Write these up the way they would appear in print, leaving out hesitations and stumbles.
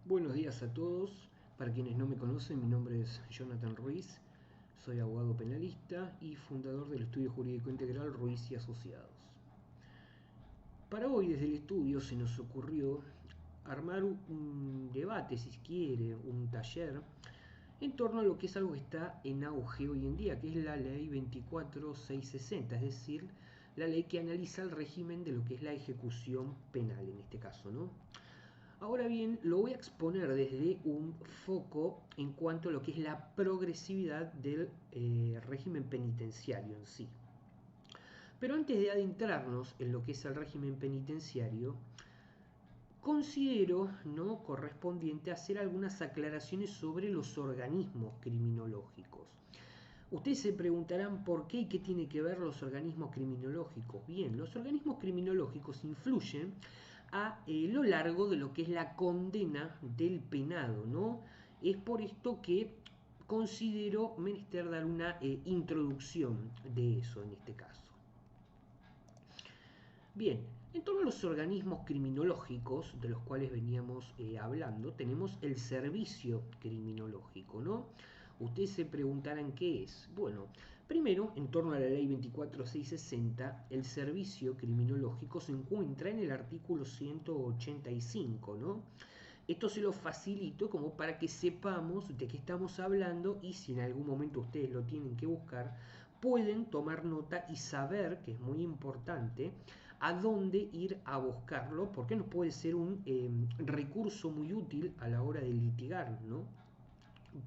Buenos días a todos. Para quienes no me conocen, mi nombre es Jonathan Ruiz. Soy abogado penalista y fundador del estudio jurídico integral Ruiz y Asociados. Para hoy, desde el estudio, se nos ocurrió armar un debate, si quiere, un taller, en torno a lo que es algo que está en auge hoy en día, que es la ley 24660, es decir, la ley que analiza el régimen de lo que es la ejecución penal en este caso, ¿no? Ahora bien, lo voy a exponer desde un foco en cuanto a lo que es la progresividad del régimen penitenciario en sí. Pero antes de adentrarnos en lo que es el régimen penitenciario, considero no correspondiente hacer algunas aclaraciones sobre los organismos criminológicos. Ustedes se preguntarán por qué y qué tiene que ver los organismos criminológicos. Bien, los organismos criminológicos influyen a lo largo de lo que es la condena del penado, ¿no? Es por esto que considero menester dar una introducción de eso en este caso. Bien, en torno a los organismos criminológicos de los cuales veníamos hablando, tenemos el servicio criminológico, ¿no? Ustedes se preguntarán qué es. Bueno, primero, en torno a la ley 24660, el servicio criminológico se encuentra en el artículo 185, ¿no? Esto se lo facilito como para que sepamos de qué estamos hablando y si en algún momento ustedes lo tienen que buscar, pueden tomar nota y saber, que es muy importante, a dónde ir a buscarlo, porque nos puede ser un recurso muy útil a la hora de litigar, ¿no?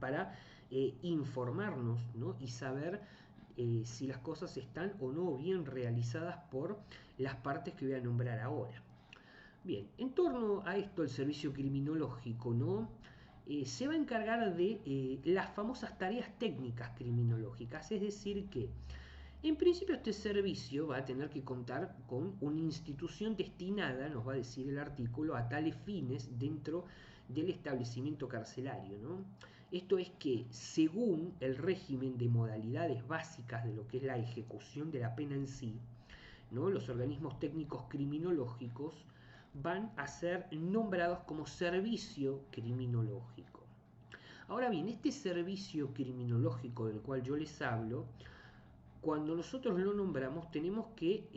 Para informarnos, ¿no? Y saber si las cosas están o no bien realizadas por las partes que voy a nombrar ahora. Bien, en torno a esto, el servicio criminológico, ¿no? Se va a encargar de las famosas tareas técnicas criminológicas, es decir que en principio este servicio va a tener que contar con una institución destinada, nos va a decir el artículo, a tales fines dentro del establecimiento carcelario, ¿no? Esto es que según el régimen de modalidades básicas de lo que es la ejecución de la pena en sí, ¿no? Los organismos técnicos criminológicos van a ser nombrados como servicio criminológico. Ahora bien, este servicio criminológico del cual yo les hablo, cuando nosotros lo nombramos tenemos que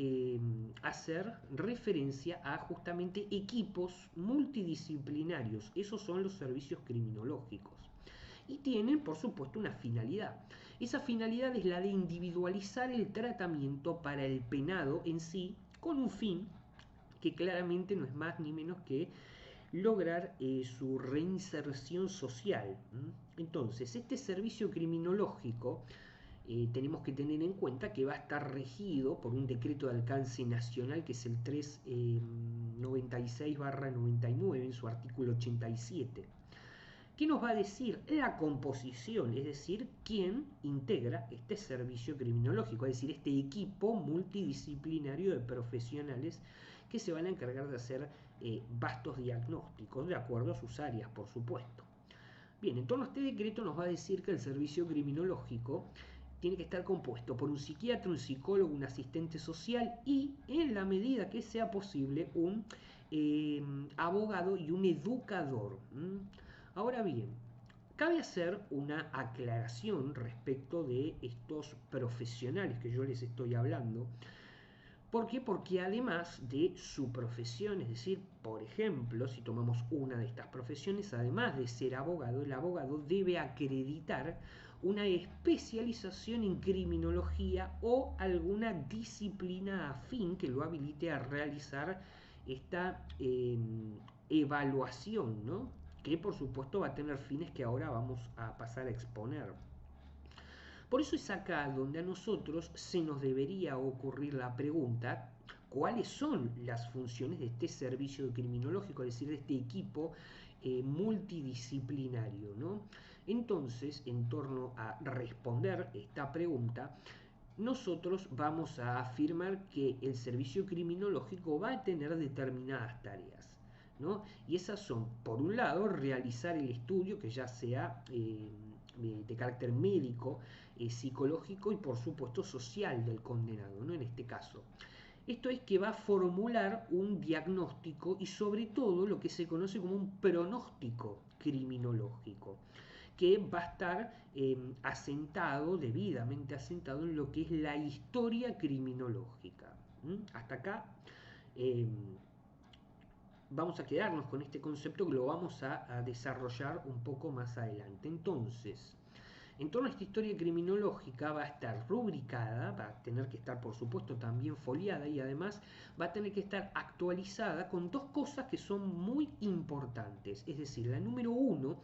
hacer referencia a justamente equipos multidisciplinarios. Esos son los servicios criminológicos. Y tienen, por supuesto, una finalidad. Esa finalidad es la de individualizar el tratamiento para el penado en sí, con un fin que claramente no es más ni menos que lograr su reinserción social. Entonces, este servicio criminológico tenemos que tener en cuenta que va a estar regido por un decreto de alcance nacional que es el 396/99 en su artículo 87. ¿Qué nos va a decir? La composición, es decir, quién integra este servicio criminológico, es decir, este equipo multidisciplinario de profesionales que se van a encargar de hacer vastos diagnósticos de acuerdo a sus áreas, por supuesto. Bien, en torno a este decreto nos va a decir que el servicio criminológico tiene que estar compuesto por un psiquiatra, un psicólogo, un asistente social y, en la medida que sea posible, un abogado y un educador. Ahora bien, cabe hacer una aclaración respecto de estos profesionales que yo les estoy hablando. ¿Por qué? Porque además de su profesión, es decir, por ejemplo, si tomamos una de estas profesiones, además de ser abogado, el abogado debe acreditar una especialización en criminología o alguna disciplina afín que lo habilite a realizar esta evaluación, ¿no? Que por supuesto va a tener fines que ahora vamos a pasar a exponer. Por eso es acá donde a nosotros se nos debería ocurrir la pregunta, ¿cuáles son las funciones de este servicio criminológico, es decir, de este equipo multidisciplinario, ¿no? Entonces, en torno a responder esta pregunta, nosotros vamos a afirmar que el servicio criminológico va a tener determinadas tareas, ¿no? Y esas son, por un lado, realizar el estudio que ya sea de carácter médico, psicológico y por supuesto social del condenado, ¿no? En este caso. Esto es que va a formular un diagnóstico y sobre todo lo que se conoce como un pronóstico criminológico, que va a estar asentado, debidamente asentado en lo que es la historia criminológica. Hasta acá eh, vamos a quedarnos con este concepto que lo vamos a desarrollar un poco más adelante. Entonces, en torno a esta historia criminológica va a estar rubricada, va a tener que estar por supuesto también foliada y además va a tener que estar actualizada con dos cosas que son muy importantes. Es decir, la número uno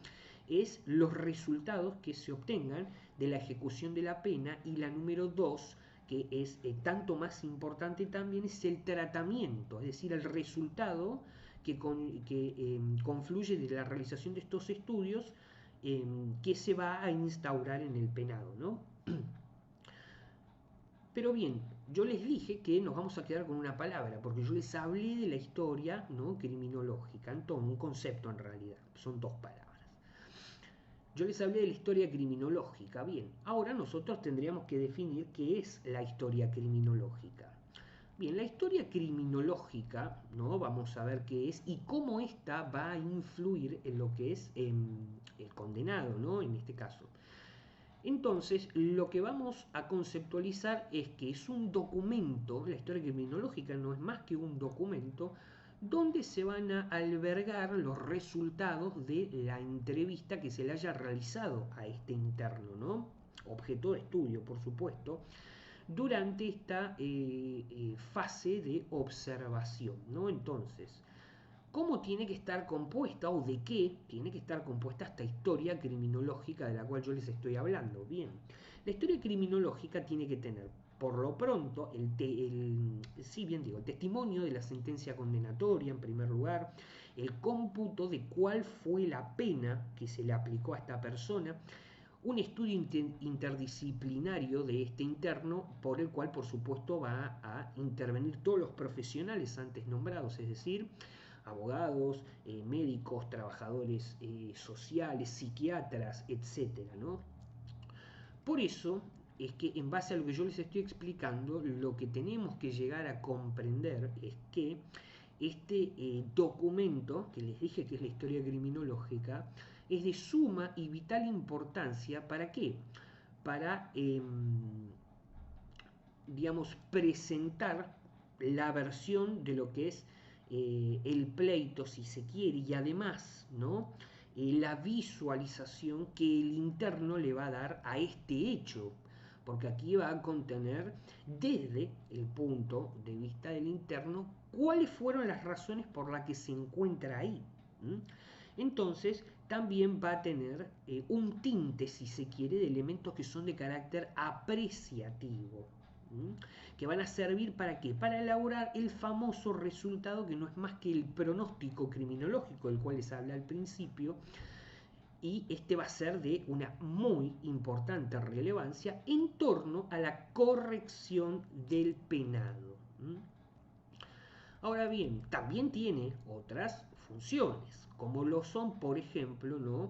es los resultados que se obtengan de la ejecución de la pena y la número dos, que es tanto más importante también, es el tratamiento, es decir, el resultado que confluye de la realización de estos estudios que se va a instaurar en el penado, ¿no? Pero bien, yo les dije que nos vamos a quedar con una palabra, porque yo les hablé de la historia, ¿no?, criminológica, entonces, un concepto en realidad, son dos palabras. Yo les hablé de la historia criminológica, bien, ahora nosotros tendríamos que definir qué es la historia criminológica. Bien, la historia criminológica, ¿no?, vamos a ver qué es y cómo ésta va a influir en lo que es el condenado, ¿no?, en este caso. Entonces, lo que vamos a conceptualizar es que es un documento, la historia criminológica no es más que un documento donde se van a albergar los resultados de la entrevista que se le haya realizado a este interno, ¿no?, objeto de estudio, por supuesto, durante esta fase de observación, ¿no? Entonces, ¿cómo tiene que estar compuesta o de qué tiene que estar compuesta esta historia criminológica de la cual yo les estoy hablando? Bien, la historia criminológica tiene que tener, por lo pronto, el testimonio de la sentencia condenatoria en primer lugar, el cómputo de cuál fue la pena que se le aplicó a esta persona, un estudio interdisciplinario de este interno por el cual por supuesto va a intervenir todos los profesionales antes nombrados, es decir, abogados, médicos, trabajadores sociales, psiquiatras, etcétera, ¿no? Por eso es que en base a lo que yo les estoy explicando, lo que tenemos que llegar a comprender es que este documento, que les dije que es la historia criminológica, es de suma y vital importancia. ¿Para qué? Para, digamos, presentar la versión de lo que es el pleito, si se quiere, y además, ¿no?, la visualización que el interno le va a dar a este hecho, porque aquí va a contener desde el punto de vista del interno cuáles fueron las razones por las que se encuentra ahí. Entonces también va a tener un tinte, si se quiere, de elementos que son de carácter apreciativo, que van a servir para qué, para elaborar el famoso resultado que no es más que el pronóstico criminológico del cual les hablé al principio, y este va a ser de una muy importante relevancia en torno a la corrección del penado. Ahora bien, también tiene otras funciones, como lo son, por ejemplo, ¿no?,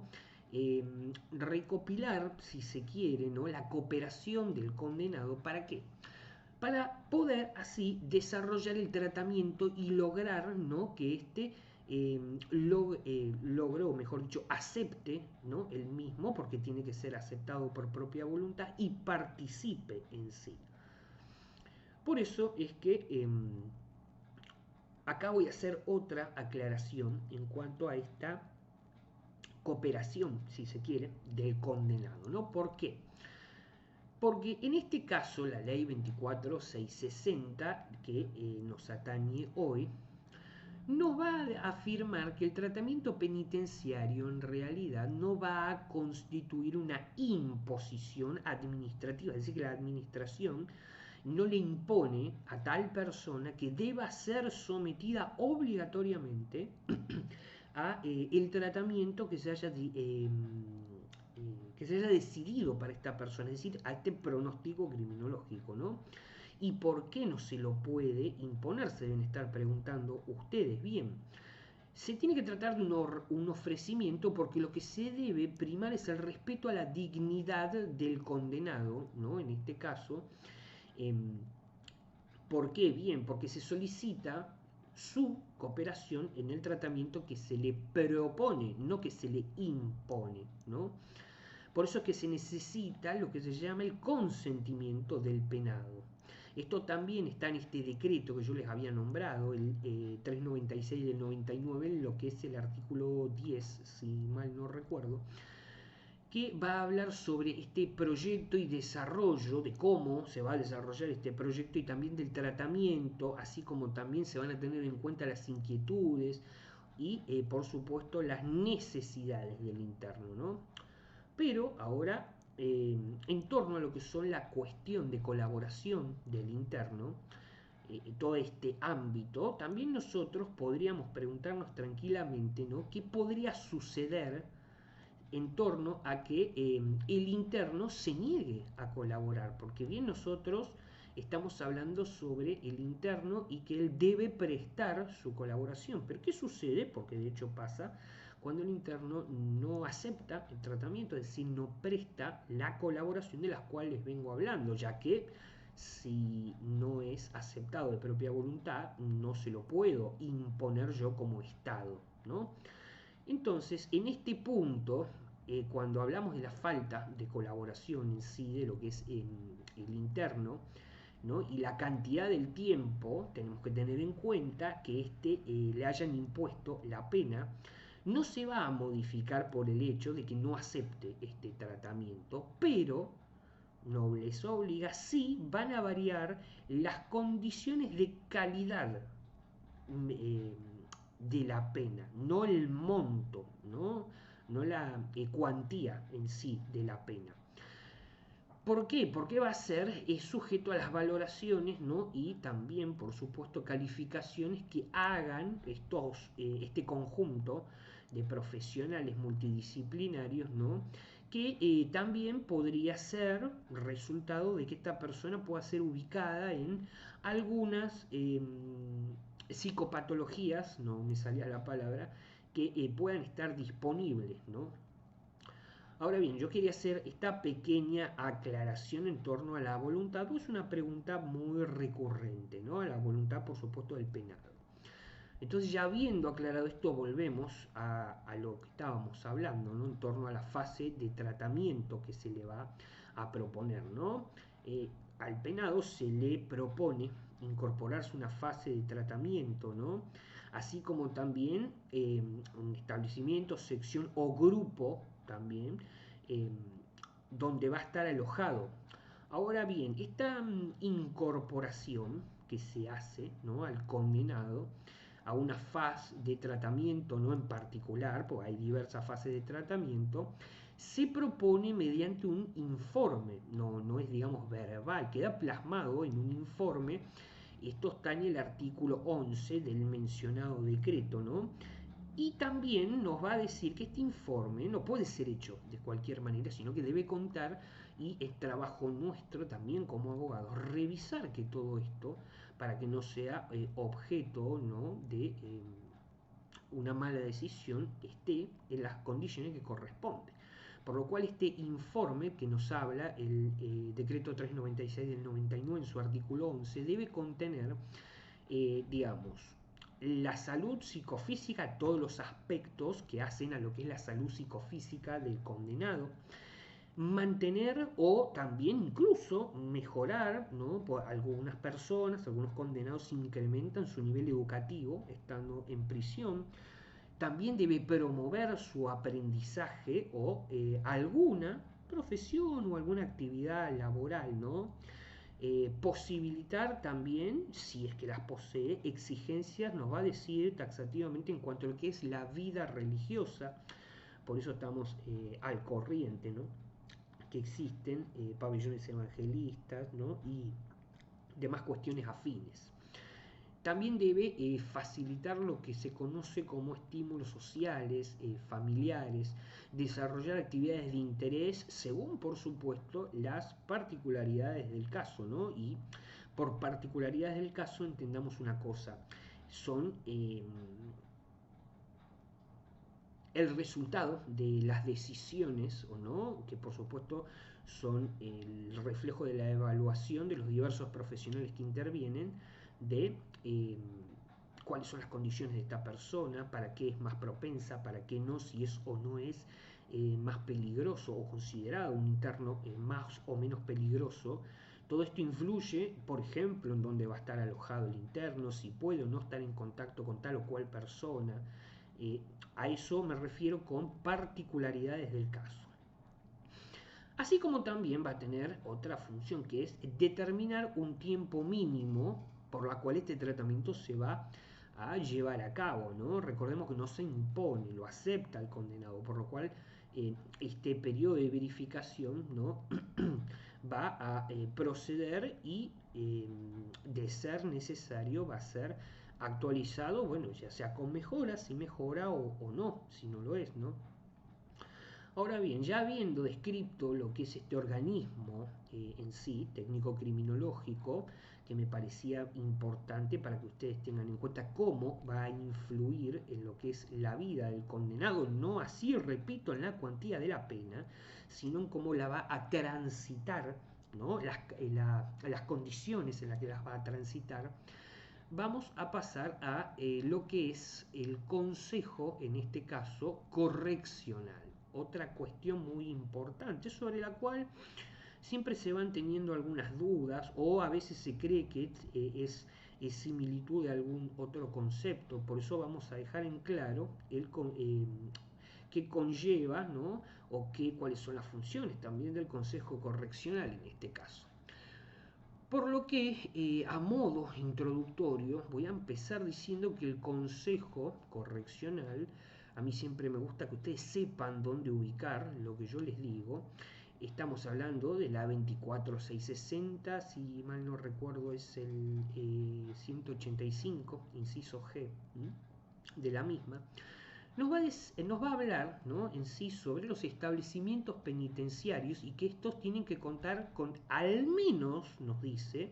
recopilar, si se quiere, ¿no?, la cooperación del condenado. ¿Para qué? Para poder así desarrollar el tratamiento y lograr, ¿no?, que éste logre, o mejor dicho, acepte, ¿no?, el mismo, porque tiene que ser aceptado por propia voluntad y participe en sí. Por eso es que acá voy a hacer otra aclaración en cuanto a esta cooperación, si se quiere, del condenado, ¿no? ¿Por qué? Porque en este caso la ley 24660 que nos atañe hoy nos va a afirmar que el tratamiento penitenciario en realidad no va a constituir una imposición administrativa, es decir, que la administración no le impone a tal persona que deba ser sometida obligatoriamente a el tratamiento que se haya decidido para esta persona, es decir, a este pronóstico criminológico, ¿no? ¿Y por qué no se lo puede imponer? Se deben estar preguntando ustedes. Bien, se tiene que tratar de un ofrecimiento porque lo que se debe primar es el respeto a la dignidad del condenado, ¿no?, en este caso, ¿Por qué? Bien, porque se solicita su cooperación en el tratamiento que se le propone, no que se le impone, ¿no? Por eso es que se necesita lo que se llama el consentimiento del penado. Esto también está en este decreto que yo les había nombrado, el 396 del 99, lo que es el artículo 10, si mal no recuerdo, que va a hablar sobre este proyecto y desarrollo, de cómo se va a desarrollar este proyecto y también del tratamiento, así como también se van a tener en cuenta las inquietudes y por supuesto las necesidades del interno, ¿no? Pero ahora, en torno a lo que son la cuestión de colaboración del interno, todo este ámbito, también nosotros podríamos preguntarnos tranquilamente, ¿no? ¿Qué podría suceder en torno a que el interno se niegue a colaborar? Porque bien nosotros estamos hablando sobre el interno y que él debe prestar su colaboración. Pero ¿qué sucede? Porque de hecho pasa cuando el interno no acepta el tratamiento, es decir, no presta la colaboración de las cuales vengo hablando, ya que si no es aceptado de propia voluntad, no se lo puedo imponer yo como Estado, ¿no? Entonces, en este punto, cuando hablamos de la falta de colaboración en sí, de lo que es el interno, ¿no? Y la cantidad del tiempo, tenemos que tener en cuenta que le hayan impuesto la pena, no se va a modificar por el hecho de que no acepte este tratamiento, pero nobleza obliga, sí van a variar las condiciones de calidad eh, de la pena, no el monto, no la cuantía en sí de la pena. ¿Por qué? Porque va a ser sujeto a las valoraciones, ¿no? Y también, por supuesto, calificaciones que hagan este conjunto de profesionales multidisciplinarios, ¿no? Que también podría ser resultado de que esta persona pueda ser ubicada en algunas psicopatologías, no me salía la palabra, que puedan estar disponibles, ¿no? Ahora bien, yo quería hacer esta pequeña aclaración en torno a la voluntad, pues es una pregunta muy recurrente, ¿no? A la voluntad, por supuesto, del penado. Entonces, ya habiendo aclarado esto, volvemos a lo que estábamos hablando, ¿no? En torno a la fase de tratamiento que se le va a proponer, ¿no? Al penado se le propone incorporarse una fase de tratamiento, ¿no? Así como también un establecimiento, sección o grupo también, eh, donde va a estar alojado. Ahora bien, esta incorporación que se hace, ¿no? Al condenado a una fase de tratamiento, no en particular, porque hay diversas fases de tratamiento, se propone mediante un informe, no es digamos verbal, queda plasmado en un informe. Esto está en el artículo 11 del mencionado decreto, ¿no? Y también nos va a decir que este informe no puede ser hecho de cualquier manera, sino que debe contar, y es trabajo nuestro también como abogados, revisar que todo esto, para que no sea objeto, ¿no? de una mala decisión, esté en las condiciones que corresponden. Por lo cual este informe que nos habla el decreto 396 del 99 en su artículo 11 debe contener, digamos, la salud psicofísica, todos los aspectos que hacen a lo que es la salud psicofísica del condenado, mantener o también incluso mejorar, ¿no? Por algunas personas, algunos condenados incrementan su nivel educativo estando en prisión. También debe promover su aprendizaje o alguna profesión o alguna actividad laboral, ¿no? Posibilitar también, si es que las posee, exigencias, nos va a decir taxativamente en cuanto a lo que es la vida religiosa. Por eso estamos al corriente, ¿no? Que existen pabellones evangelistas, ¿no? Y demás cuestiones afines. También debe facilitar lo que se conoce como estímulos sociales, familiares, desarrollar actividades de interés según, por supuesto, las particularidades del caso, ¿no? Y por particularidades del caso entendamos una cosa, son el resultado de las decisiones, o no, que por supuesto son el reflejo de la evaluación de los diversos profesionales que intervienen, de cuáles son las condiciones de esta persona, para qué es más propensa, para qué no, si es o no es más peligroso o considerado un interno más o menos peligroso. Todo esto influye, por ejemplo, en dónde va a estar alojado el interno, si puede o no estar en contacto con tal o cual persona. Eh, a eso me refiero con particularidades del caso. Así como también va a tener otra función, que es determinar un tiempo mínimo por la cual este tratamiento se va a llevar a cabo, ¿no? Recordemos que no se impone, lo acepta el condenado, por lo cual este periodo de verificación, ¿no? va a proceder y de ser necesario va a ser actualizado, bueno, ya sea con mejoras, si mejora o no, si no lo es, ¿no? Ahora bien, ya habiendo descrito lo que es este organismo en sí, técnico criminológico, que me parecía importante para que ustedes tengan en cuenta cómo va a influir en lo que es la vida del condenado, no así, repito, en la cuantía de la pena, sino en cómo la va a transitar, ¿no? Las condiciones en las que las va a transitar. Vamos a pasar a lo que es el consejo, en este caso, correccional. Otra cuestión muy importante sobre la cual siempre se van teniendo algunas dudas o a veces se cree que es similitud de algún otro concepto. Por eso vamos a dejar en claro qué conlleva, ¿no? O cuáles son las funciones también del consejo correccional en este caso. Por lo que, a modo introductorio, voy a empezar diciendo que el consejo correccional, a mí siempre me gusta que ustedes sepan dónde ubicar lo que yo les digo. Estamos hablando de la 24660, si mal no recuerdo es el 185, inciso G, de la misma. Nos va a hablar, ¿no? en sí sobre los establecimientos penitenciarios y que estos tienen que contar con al menos, nos dice,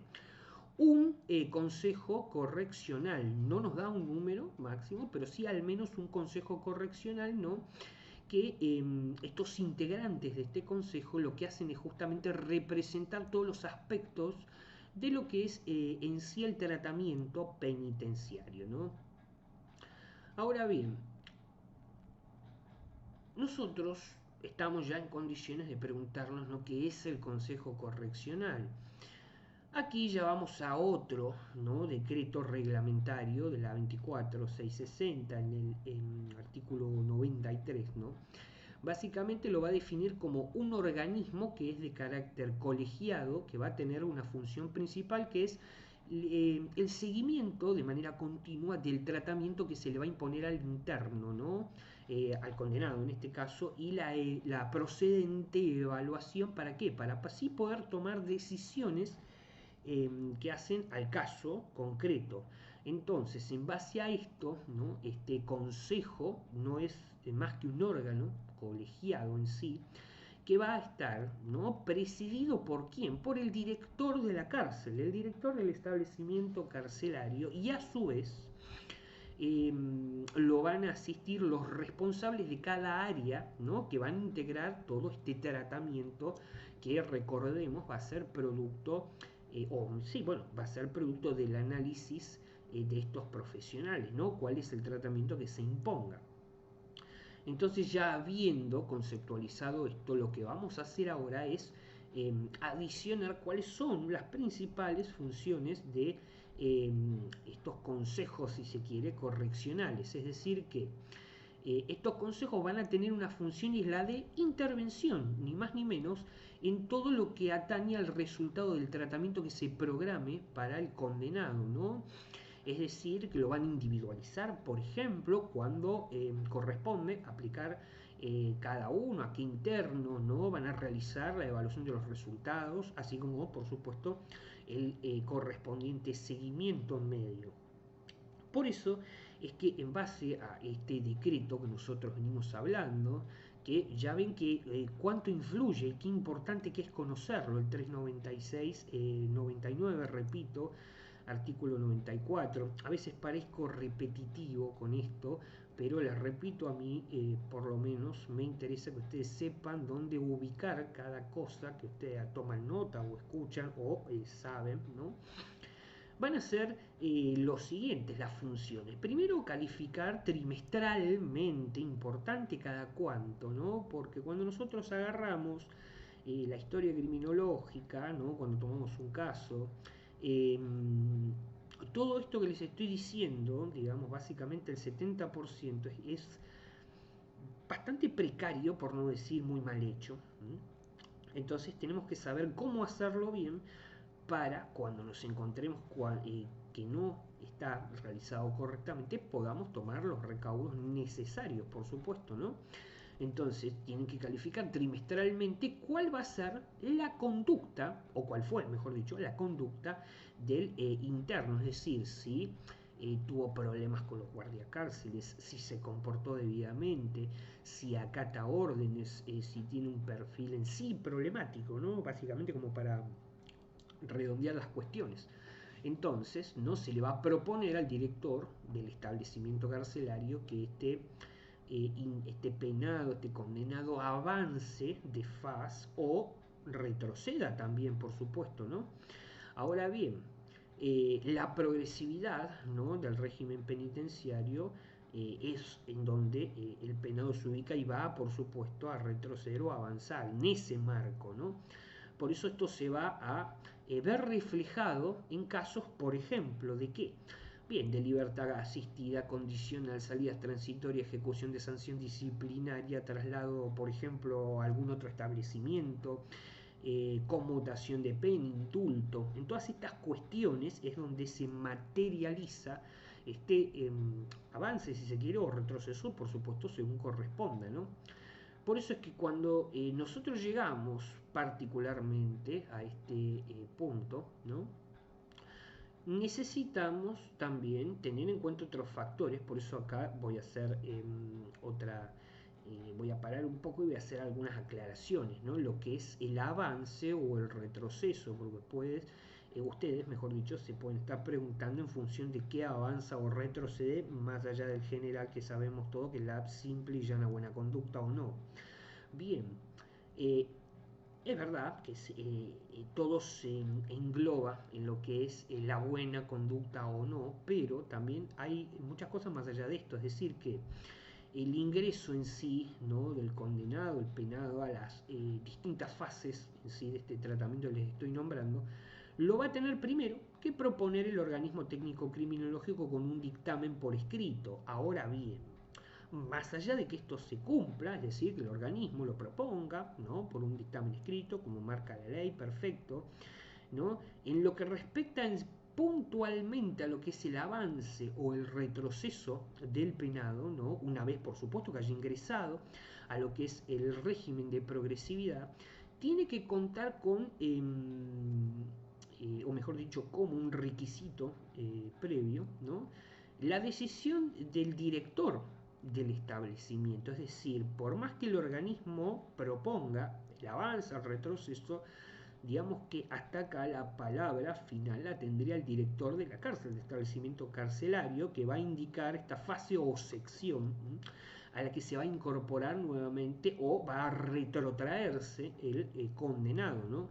un consejo correccional. No nos da un número máximo, pero sí al menos un consejo correccional, ¿no? que estos integrantes de este consejo lo que hacen es justamente representar todos los aspectos de lo que es en sí el tratamiento penitenciario, ¿no? Ahora bien, nosotros estamos ya en condiciones de preguntarnos lo que es el consejo correccional. Aquí ya vamos a otro, ¿no? decreto reglamentario de la 24660 en el artículo 93, ¿no? Básicamente lo va a definir como un organismo que es de carácter colegiado, que va a tener una función principal que es el seguimiento de manera continua del tratamiento que se le va a imponer al interno, ¿no? Al condenado en este caso, y la procedente evaluación, ¿para qué? Para así poder tomar decisiones que hacen al caso concreto. Entonces, en base a esto, ¿no? este consejo no es más que un órgano colegiado en sí, que va a estar, ¿no? presidido por quién, por el director de la cárcel, el director del establecimiento carcelario, y a su vez lo van a asistir los responsables de cada área, ¿no? que van a integrar todo este tratamiento que recordemos va a ser producto va a ser producto del análisis de estos profesionales, ¿no? ¿Cuál es el tratamiento que se imponga? Entonces, ya habiendo conceptualizado esto, lo que vamos a hacer ahora es adicionar cuáles son las principales funciones de estos consejos, si se quiere, correccionales. Es decir, que estos consejos van a tener una función y es la de intervención, ni más ni menos, en todo lo que atañe al resultado del tratamiento que se programe para el condenado, ¿no? Es decir, que lo van a individualizar, por ejemplo, cuando corresponde aplicar cada uno, a qué interno, ¿no? Van a realizar la evaluación de los resultados, así como, por supuesto, el correspondiente seguimiento medio. Por eso es que en base a este decreto que nosotros venimos hablando, que ya ven que cuánto influye, qué importante que es conocerlo, el 396, 99, repito, artículo 94. A veces parezco repetitivo con esto, pero les repito, a mí por lo menos me interesa que ustedes sepan dónde ubicar cada cosa que ustedes toman nota o escuchan o saben, ¿no? Van a ser los siguientes, las funciones. Primero, calificar trimestralmente, importante cada cuánto, ¿no? Porque cuando nosotros agarramos la historia criminológica, ¿no? Cuando tomamos un caso, eh, todo esto que les estoy diciendo, digamos, básicamente el 70% es bastante precario, por no decir muy mal hecho. Entonces tenemos que saber cómo hacerlo bien para cuando nos encontremos que no está realizado correctamente, podamos tomar los recaudos necesarios, por supuesto, ¿no? Entonces tienen que calificar trimestralmente cuál va a ser la conducta, o cuál fue, mejor dicho, la conducta del interno, es decir, si tuvo problemas con los guardiacárceles, si se comportó debidamente, si acata órdenes, si tiene un perfil en sí problemático, ¿no? Básicamente como para redondear las cuestiones. Entonces, no se le va a proponer al director del establecimiento carcelario que este penado, este condenado avance de faz o retroceda también, por supuesto, ¿no? Ahora bien, la progresividad, ¿no?, del régimen penitenciario es en donde el penado se ubica y va, por supuesto, a retroceder o avanzar en ese marco, ¿no? Por eso esto se va a ver reflejado en casos, por ejemplo, de qué. Bien, de libertad asistida, condicional, salidas transitorias, ejecución de sanción disciplinaria, traslado, por ejemplo, a algún otro establecimiento, conmutación de pena, indulto. En todas estas cuestiones es donde se materializa este avance, si se quiere, o retroceso, por supuesto, según corresponda, ¿no? Por eso es que cuando nosotros llegamos particularmente a este punto, ¿no?, necesitamos también tener en cuenta otros factores. Por eso acá voy a hacer voy a parar un poco y voy a hacer algunas aclaraciones, ¿no? Lo que es el avance o el retroceso, porque ustedes, mejor dicho, se pueden estar preguntando en función de qué avanza o retrocede, más allá del general que sabemos todo, que es la simple y llana buena conducta o no. Bien, eh, es verdad que todo se engloba en lo que es la buena conducta o no, pero también hay muchas cosas más allá de esto, es decir, que el ingreso en sí, ¿no?, del condenado, el penado, a las distintas fases en sí de este tratamiento que les estoy nombrando, lo va a tener primero que proponer el organismo técnico criminológico con un dictamen por escrito. Ahora bien, más allá de que esto se cumpla, es decir, que el organismo lo proponga, ¿no?, por un dictamen escrito, como marca la ley, perfecto, ¿no?, en lo que respecta puntualmente a lo que es el avance o el retroceso del penado, ¿no?, una vez por supuesto que haya ingresado a lo que es el régimen de progresividad, tiene que contar con, o mejor dicho, como un requisito previo, ¿no?, la decisión del director del establecimiento. Es decir, por más que el organismo proponga el avance, el retroceso, digamos que hasta acá la palabra final la tendría el director de la cárcel, del establecimiento carcelario, que va a indicar esta fase o sección a la que se va a incorporar nuevamente o va a retrotraerse el condenado, ¿no?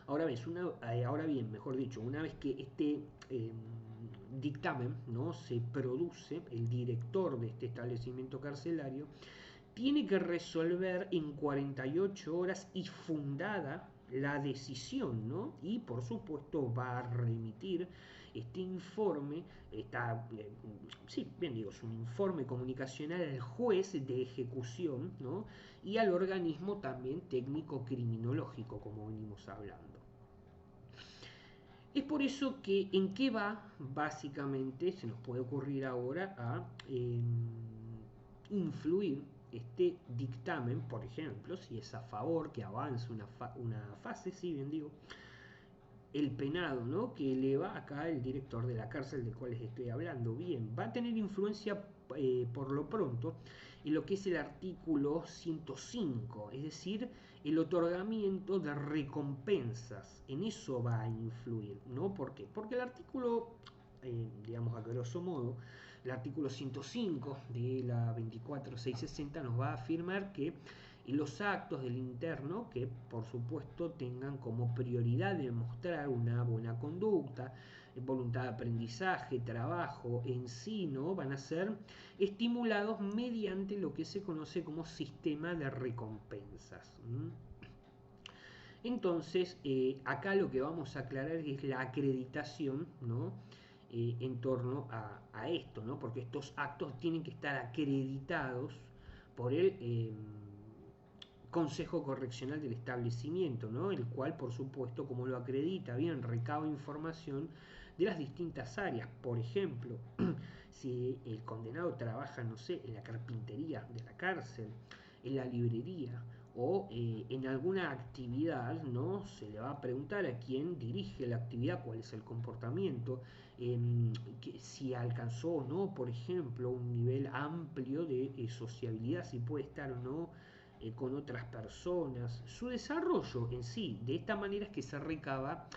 Ahora bien, mejor dicho, una vez que este dictamen, ¿no?, se produce, el director de este establecimiento carcelario tiene que resolver en 48 horas y fundada la decisión, ¿no? Y por supuesto va a remitir este informe, sí, bien digo, es un informe comunicacional al juez de ejecución, ¿no?, y al organismo también técnico criminológico, como venimos hablando. Es por eso que en qué va, básicamente, se nos puede ocurrir ahora a influir este dictamen, por ejemplo, si es a favor que avance una fase, sí, bien digo, el penado, ¿no?, que eleva acá el director de la cárcel del cual les estoy hablando. Bien, va a tener influencia por lo pronto en lo que es el artículo 105, es decir, el otorgamiento de recompensas. En eso va a influir, ¿no? ¿Por qué? Porque el artículo, digamos a grosso modo, El artículo 105 de la 24660 nos va a afirmar que los actos del interno, que por supuesto tengan como prioridad demostrar una buena conducta, voluntad de aprendizaje, trabajo en sí, ¿no? Van a ser estimulados mediante lo que se conoce como sistema de recompensas. Entonces, acá lo que vamos a aclarar es la acreditación, ¿no? En torno a esto, ¿no? Porque estos actos tienen que estar acreditados por el Consejo Correccional del establecimiento, ¿no? El cual, por supuesto, como lo acredita bien, recaba información de las distintas áreas. Por ejemplo, si el condenado trabaja, no sé, en la carpintería de la cárcel, en la librería o en alguna actividad, ¿no? Se le va a preguntar a quién dirige la actividad, cuál es el comportamiento, si alcanzó o no, por ejemplo, un nivel amplio de sociabilidad, si puede estar o no con otras personas, su desarrollo en sí. De esta manera es que se recaba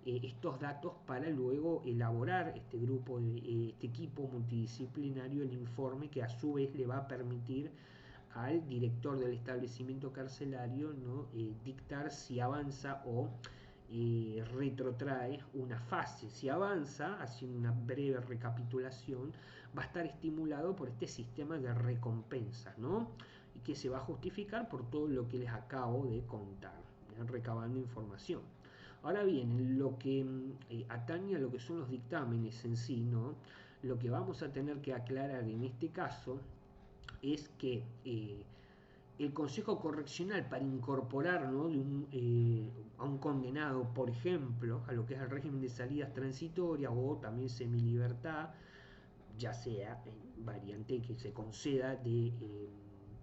estos datos para luego elaborar este grupo, este equipo multidisciplinario, el informe que a su vez le va a permitir al director del establecimiento carcelario, ¿no? Dictar si avanza o retrotrae una fase. Si avanza, haciendo una breve recapitulación, va a estar estimulado por este sistema de recompensas, ¿no? Y que se va a justificar por todo lo que les acabo de contar, recabando información. Ahora bien, lo que atañe a lo que son los dictámenes en sí, ¿no? Lo que vamos a tener que aclarar en este caso es que el Consejo Correccional, para incorporar, ¿no? A un condenado, por ejemplo, a lo que es el régimen de salidas transitorias o también semilibertad, ya sea en variante que se conceda de,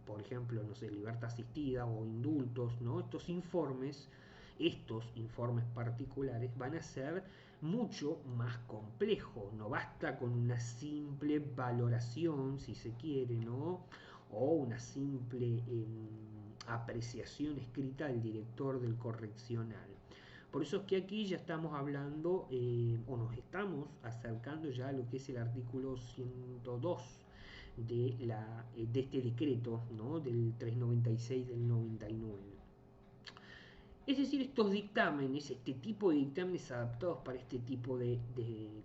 por ejemplo, no sé, libertad asistida o indultos, ¿no? Estos informes particulares van a ser mucho más complejos. No basta con una simple valoración, si se quiere, ¿no? O una simple apreciación escrita del director del correccional. Por eso es que aquí ya estamos hablando o nos estamos acercando ya a lo que es el artículo 102 de este decreto, ¿no? Del 396 del 99. Es decir, estos dictámenes, este tipo de dictámenes adaptados para este tipo de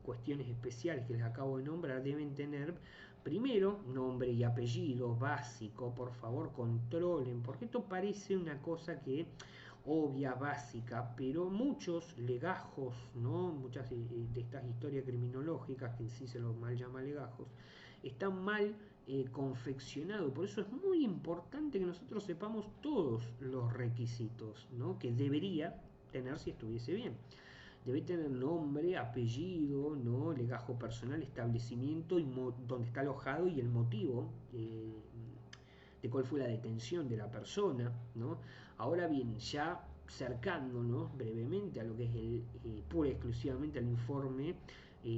cuestiones especiales que les acabo de nombrar, deben tener primero nombre y apellido básico. Por favor, controlen, porque esto parece una cosa que obvia, básica, pero muchos legajos, ¿no? Muchas de estas historias criminológicas, que en sí se los mal llama legajos, están mal confeccionado. Por eso es muy importante que nosotros sepamos todos los requisitos, ¿no? Que debería tener si estuviese bien. Debe tener nombre, apellido, ¿no? Legajo personal, establecimiento y donde está alojado y el motivo de cuál fue la detención de la persona, ¿no? Ahora bien, ya cercándonos brevemente a lo que es pura y exclusivamente al informe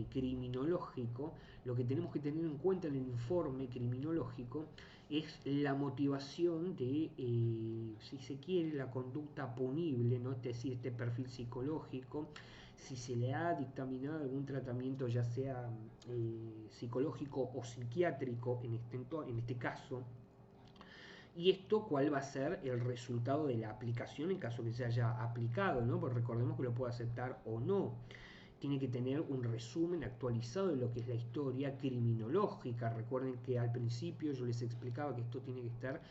criminológico, lo que tenemos que tener en cuenta en el informe criminológico es la motivación de, si se quiere, la conducta punible, ¿no? Es decir, este perfil psicológico, si se le ha dictaminado algún tratamiento, ya sea psicológico o psiquiátrico en este caso, y esto cuál va a ser el resultado de la aplicación en caso que se haya aplicado, ¿no? Porque recordemos que lo puede aceptar o no. Tiene que tener un resumen actualizado de lo que es la historia criminológica. Recuerden que al principio yo les explicaba que esto tiene que estar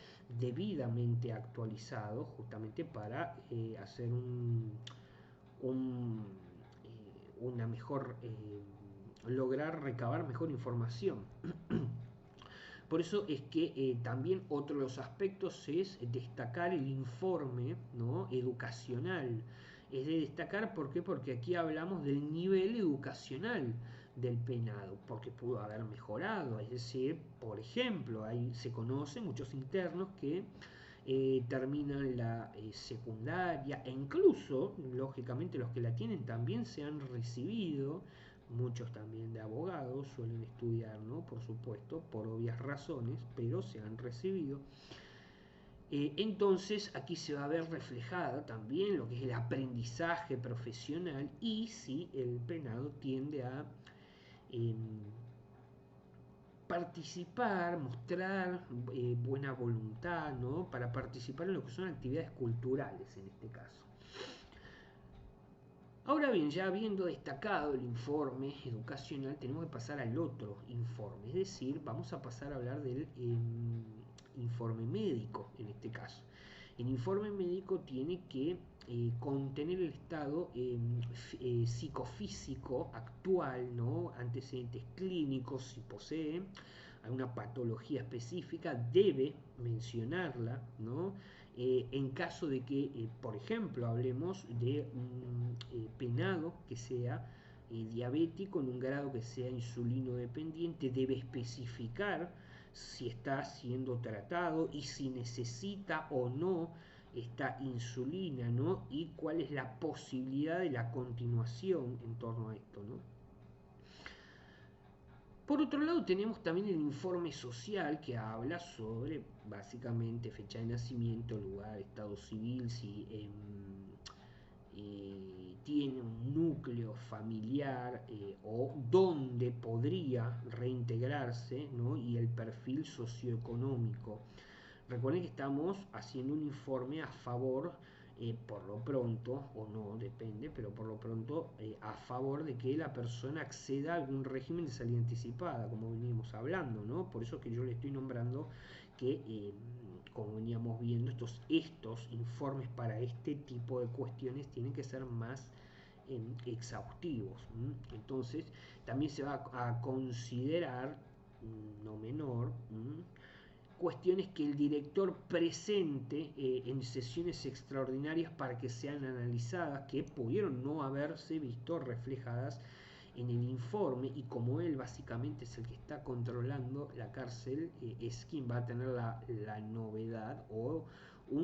debidamente actualizado justamente para hacer una mejor, lograr recabar mejor información. Por eso es que también otro de los aspectos es destacar el informe, ¿no? Educacional. Es de destacar, ¿por qué? Porque aquí hablamos del nivel educacional del penado, porque pudo haber mejorado. Es decir, por ejemplo, se conocen muchos internos que terminan la secundaria e incluso, lógicamente, los que la tienen también se han recibido. Muchos también de abogados suelen estudiar, ¿no? Por supuesto, por obvias razones, pero se han recibido. Entonces aquí se va a ver reflejada también lo que es el aprendizaje profesional y si el penado tiende a participar, mostrar buena voluntad, ¿no? Para participar en lo que son actividades culturales en este caso. Ahora bien, ya habiendo destacado el informe educacional, tenemos que pasar al otro informe, es decir, vamos a pasar a hablar del informe médico en este caso. El informe médico tiene que contener el estado psicofísico actual, ¿no? Antecedentes clínicos, si posee alguna patología específica, debe mencionarla, ¿no? En caso de que, por ejemplo, hablemos de un penado que sea diabético en un grado que sea insulino dependiente, debe especificar si está siendo tratado y si necesita o no esta insulina, ¿no? Y cuál es la posibilidad de la continuación en torno a esto, ¿no? Por otro lado tenemos también el informe social que habla sobre básicamente fecha de nacimiento, lugar, estado civil, si tiene un núcleo familiar o dónde podría reintegrarse, ¿no? Y el perfil socioeconómico. Recuerden que estamos haciendo un informe a favor, por lo pronto, o no, depende, pero por lo pronto a favor de que la persona acceda a algún régimen de salida anticipada, como veníamos hablando, ¿no? Por eso que yo le estoy nombrando que, como veníamos viendo, estos informes para este tipo de cuestiones tienen que ser más exhaustivos. Entonces, también se va a considerar, no menor, cuestiones que el director presente en sesiones extraordinarias para que sean analizadas, que pudieron no haberse visto reflejadas en el informe, y como él básicamente es el que está controlando la cárcel, es quien va a tener la novedad o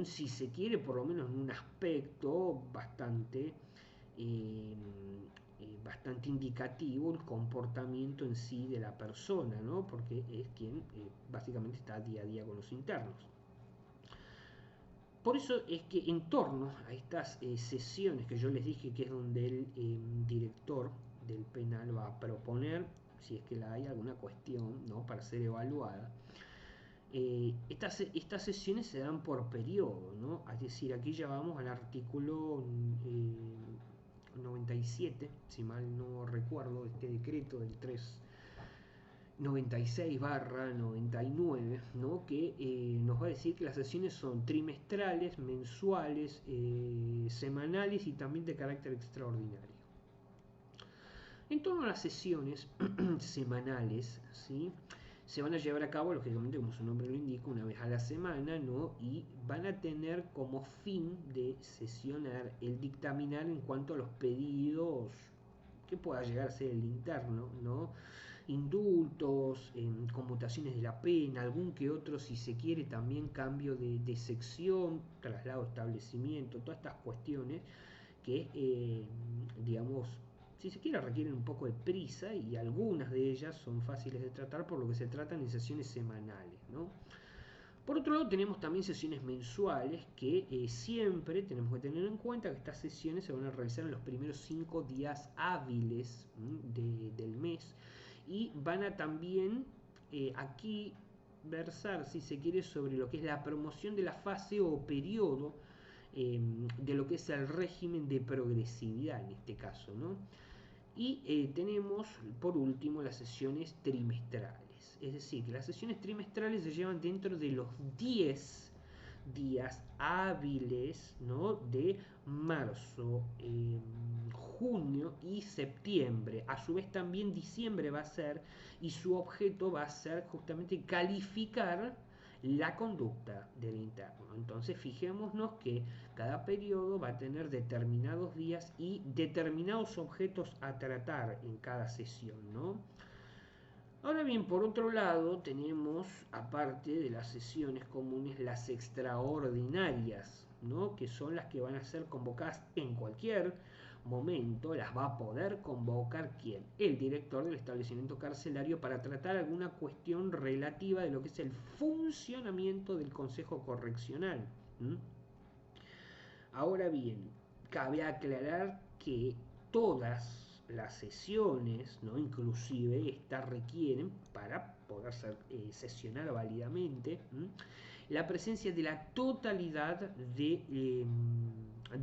si se quiere, por lo menos en un aspecto eh, bastante indicativo el comportamiento en sí de la persona, ¿no? Porque es quien básicamente está día a día con los internos. Por eso es que en torno a estas sesiones que yo les dije que es donde el director del penal va a proponer, si es que hay alguna cuestión, ¿no?, para ser evaluada, estas sesiones se dan por periodo, ¿no? Es decir, aquí ya vamos al artículo 97, si mal no recuerdo, este decreto del 396/99, ¿no? Que nos va a decir que las sesiones son trimestrales, mensuales, semanales y también de carácter extraordinario. En torno a las sesiones semanales, ¿sí?, se van a llevar a cabo, lógicamente, como su nombre lo indica, una vez a la semana, ¿no? Y van a tener como fin de sesionar el dictaminar en cuanto a los pedidos que pueda llegar a ser el interno, ¿no? Indultos, conmutaciones de la pena, algún que otro, si se quiere, también cambio de sección, traslado de establecimiento, todas estas cuestiones que, digamos, si se quiere, requieren un poco de prisa, y algunas de ellas son fáciles de tratar, por lo que se tratan en sesiones semanales, ¿no? Por otro lado, tenemos también sesiones mensuales que siempre tenemos que tener en cuenta que estas sesiones se van a realizar en los primeros 5 días hábiles del mes, y van a también aquí versar, si se quiere, sobre lo que es la promoción de la fase o periodo de lo que es el régimen de progresividad en este caso, ¿no? Y tenemos por último las sesiones trimestrales, es decir, que las sesiones trimestrales se llevan dentro de los 10 días hábiles, ¿no?, de marzo, junio y septiembre. A su vez también diciembre va a ser, y su objeto va a ser justamente calificar la conducta del interno. Entonces fijémonos que cada periodo va a tener determinados días y determinados objetos a tratar en cada sesión, ¿no? Ahora bien, por otro lado, tenemos, aparte de las sesiones comunes, las extraordinarias, ¿no?, que son las que van a ser convocadas en cualquier momento. Las va a poder convocar ¿quién? El director del establecimiento carcelario, para tratar alguna cuestión relativa de lo que es el funcionamiento del Consejo Correccional. Ahora bien, cabe aclarar que todas las sesiones, ¿no?, inclusive estas, requieren, para poder sesionar válidamente, la presencia de la totalidad de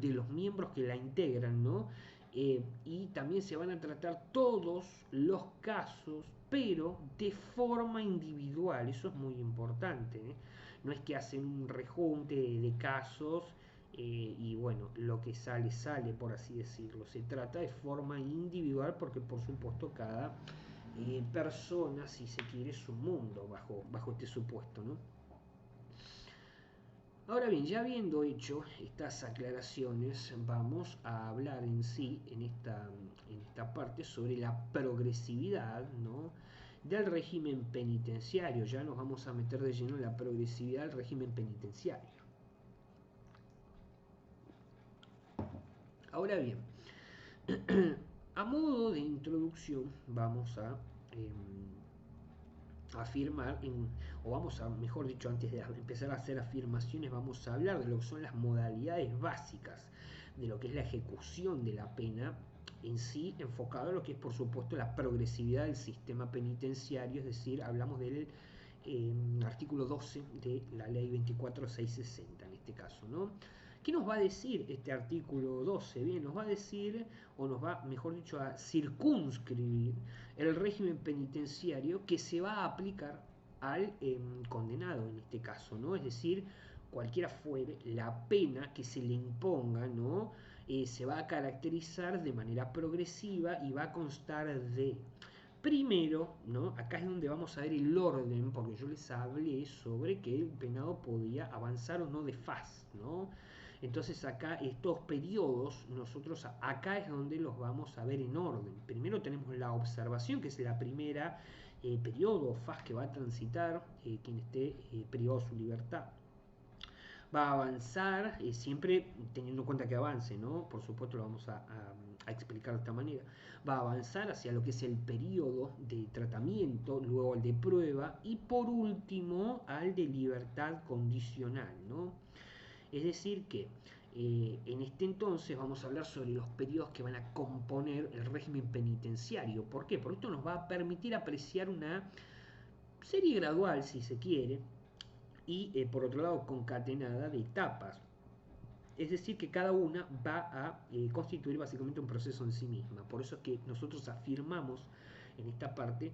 los miembros que la integran, ¿no? Y también se van a tratar todos los casos, pero de forma individual, eso es muy importante, ¿eh? No es que hacen un rejunte de casos y bueno, lo que sale, sale, por así decirlo. Se trata de forma individual porque por supuesto cada persona, si se quiere, es un mundo bajo este supuesto, ¿no? Ahora bien, ya habiendo hecho estas aclaraciones, vamos a hablar en sí, en esta parte, sobre la progresividad, ¿no?, del régimen penitenciario. Ya nos vamos a meter de lleno en la progresividad del régimen penitenciario. Ahora bien, a modo de introducción vamos a afirmar, o vamos a, mejor dicho, antes de empezar a hacer afirmaciones, vamos a hablar de lo que son las modalidades básicas de lo que es la ejecución de la pena en sí, enfocado a lo que es, por supuesto, la progresividad del sistema penitenciario, es decir, hablamos del artículo 12 de la ley 24660 en este caso, ¿no? ¿Qué nos va a decir este artículo 12? Bien, nos va a decir, o nos va, mejor dicho, a circunscribir el régimen penitenciario que se va a aplicar al condenado en este caso, ¿no? Es decir, cualquiera fuere la pena que se le imponga, ¿no? Se va a caracterizar de manera progresiva y va a constar de, primero, ¿no? Acá es donde vamos a ver el orden, porque yo les hablé sobre que el penado podía avanzar o no de faz, ¿no? Entonces acá estos periodos, nosotros acá es donde los vamos a ver en orden. Primero tenemos la observación, que es la primera periodo o faz que va a transitar quien esté privado de su libertad. Va a avanzar, siempre teniendo en cuenta que avance, ¿no? Por supuesto lo vamos a explicar de esta manera. Va a avanzar hacia lo que es el periodo de tratamiento, luego al de prueba y por último al de libertad condicional, ¿no? Es decir que en este entonces vamos a hablar sobre los periodos que van a componer el régimen penitenciario. ¿Por qué? Porque esto nos va a permitir apreciar una serie gradual, si se quiere, y por otro lado concatenada de etapas. Es decir, que cada una va a constituir básicamente un proceso en sí misma. Por eso es que nosotros afirmamos en esta parte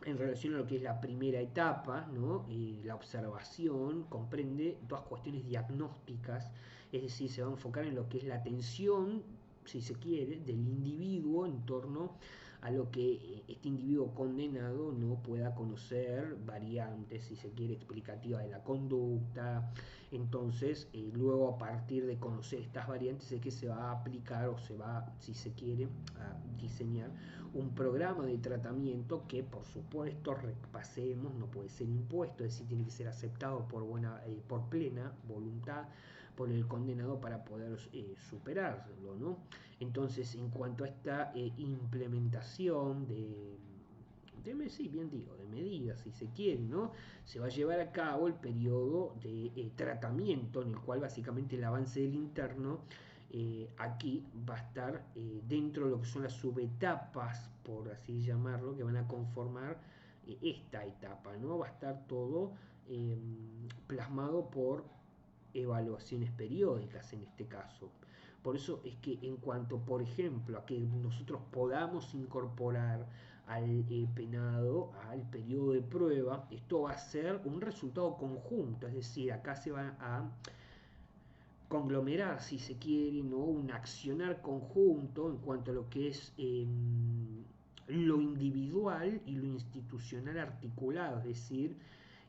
en relación a lo que es la primera etapa, ¿no? La observación comprende dos cuestiones diagnósticas, es decir, se va a enfocar en lo que es la atención, si se quiere, del individuo en torno a lo que este individuo condenado no pueda conocer, variantes, si se quiere, explicativas de la conducta. Entonces, luego a partir de conocer estas variantes es que se va a aplicar o se va, si se quiere, a diseñar un programa de tratamiento que, por supuesto, repasemos, no puede ser impuesto, es decir, tiene que ser aceptado por plena voluntad por el condenado para poder superarlo, ¿no? Entonces, en cuanto a esta implementación sí, bien digo, de medidas, si se quiere, ¿no? Se va a llevar a cabo el periodo de tratamiento en el cual básicamente el avance del interno aquí va a estar dentro de lo que son las subetapas, por así llamarlo, que van a conformar esta etapa, ¿no? Va a estar todo plasmado por evaluaciones periódicas en este caso. Por eso es que en cuanto, por ejemplo, a que nosotros podamos incorporar al penado al periodo de prueba, esto va a ser un resultado conjunto, es decir, acá se va a conglomerar, si se quiere, ¿no? Un accionar conjunto en cuanto a lo que es lo individual y lo institucional articulado, es decir,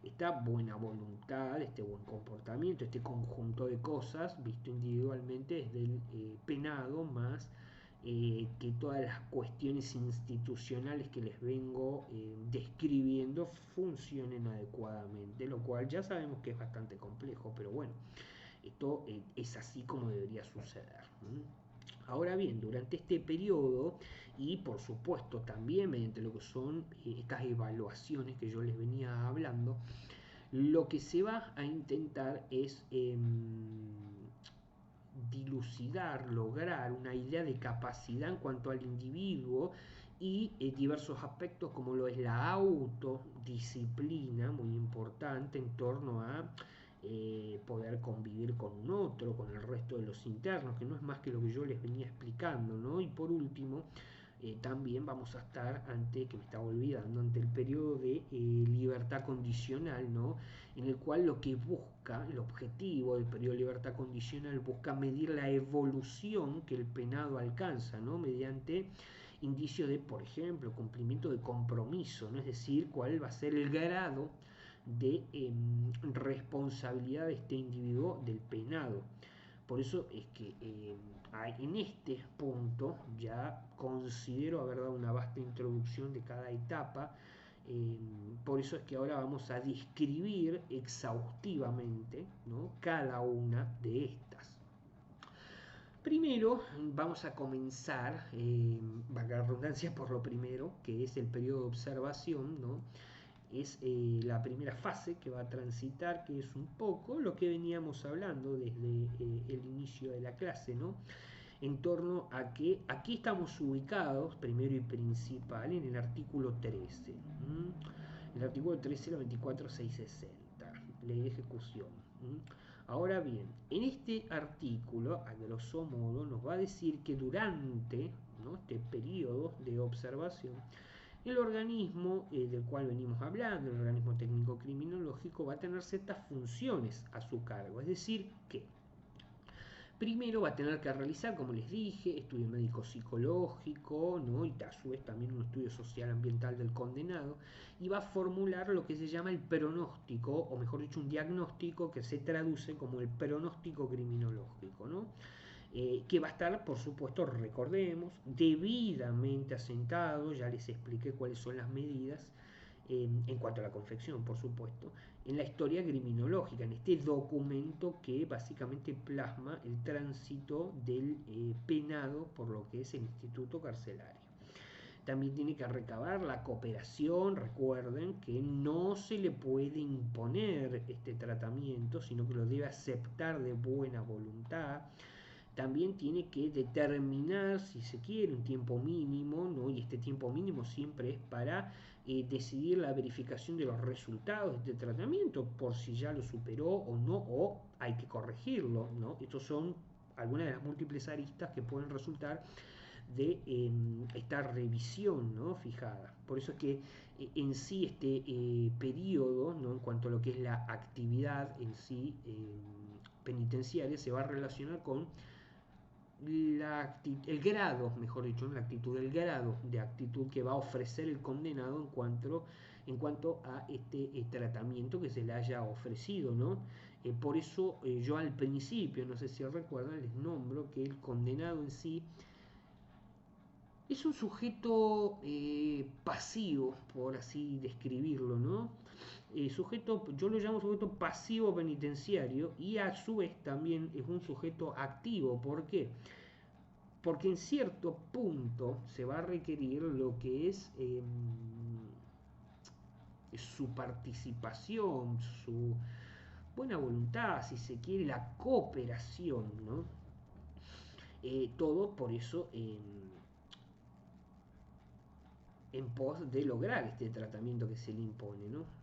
esta buena voluntad, este buen comportamiento, este conjunto de cosas visto individualmente desde el penado, más que todas las cuestiones institucionales que les vengo describiendo funcionen adecuadamente, lo cual ya sabemos que es bastante complejo, pero bueno, esto es así como debería suceder. Ahora bien, durante este periodo y por supuesto también mediante lo que son estas evaluaciones que yo les venía hablando, lo que se va a intentar es dilucidar, lograr una idea de capacidad en cuanto al individuo y diversos aspectos como lo es la autodisciplina, muy importante en torno a poder convivir con un otro, con el resto de los internos, que no es más que lo que yo les venía explicando, ¿no? Y por último, también vamos a estar ante, que me estaba olvidando, ante el periodo de libertad condicional, ¿no? En el cual lo que busca, el objetivo del periodo de libertad condicional busca medir la evolución que el penado alcanza, ¿no? Mediante indicios de, por ejemplo, cumplimiento de compromiso, ¿no? Es decir, cuál va a ser el grado de responsabilidad de este individuo del penado. Por eso es que en este punto ya considero haber dado una vasta introducción de cada etapa. Por eso es que ahora vamos a describir exhaustivamente, ¿no?, cada una de estas. Primero vamos a comenzar, valga la redundancia, por lo primero, que es el periodo de observación, ¿no? Es la primera fase que va a transitar, que es un poco lo que veníamos hablando desde el inicio de la clase, ¿no? En torno a que aquí estamos ubicados, primero y principal, en el artículo 13. El artículo 13 de la 24660, ley de ejecución. Ahora bien, en este artículo, a grosso modo, nos va a decir que durante, ¿no?, este periodo de observación, el organismo del cual venimos hablando, el organismo técnico criminológico, va a tener ciertas funciones a su cargo. Es decir, que primero va a tener que realizar, como les dije, estudio médico psicológico, ¿no?, y a su vez también un estudio social ambiental del condenado, y va a formular lo que se llama el pronóstico, o mejor dicho, un diagnóstico que se traduce como el pronóstico criminológico, ¿no? Que va a estar, por supuesto, recordemos, debidamente asentado, ya les expliqué cuáles son las medidas, en cuanto a la confección, por supuesto, en la historia criminológica, en este documento que básicamente plasma el tránsito del penado por lo que es el instituto carcelario. También tiene que recabar la cooperación. Recuerden que no se le puede imponer este tratamiento, sino que lo debe aceptar de buena voluntad. También tiene que determinar, si se quiere, un tiempo mínimo, ¿no? Y este tiempo mínimo siempre es para decidir la verificación de los resultados de este tratamiento, por si ya lo superó o no, o hay que corregirlo, ¿no? Estos son algunas de las múltiples aristas que pueden resultar de esta revisión, ¿no?, fijada. Por eso es que en sí este periodo, ¿no?, en cuanto a lo que es la actividad en sí penitenciaria, se va a relacionar con el grado, mejor dicho, la actitud, el grado de actitud que va a ofrecer el condenado en cuanto a este tratamiento que se le haya ofrecido, ¿no? Por eso yo al principio, no sé si recuerdan, les nombro que el condenado en sí es un sujeto pasivo, por así describirlo, ¿no? Yo lo llamo sujeto pasivo penitenciario, y a su vez también es un sujeto activo. ¿Por qué? Porque en cierto punto se va a requerir lo que es su participación, su buena voluntad, si se quiere, la cooperación, ¿no? Todo por eso en pos de lograr este tratamiento que se le impone, ¿no?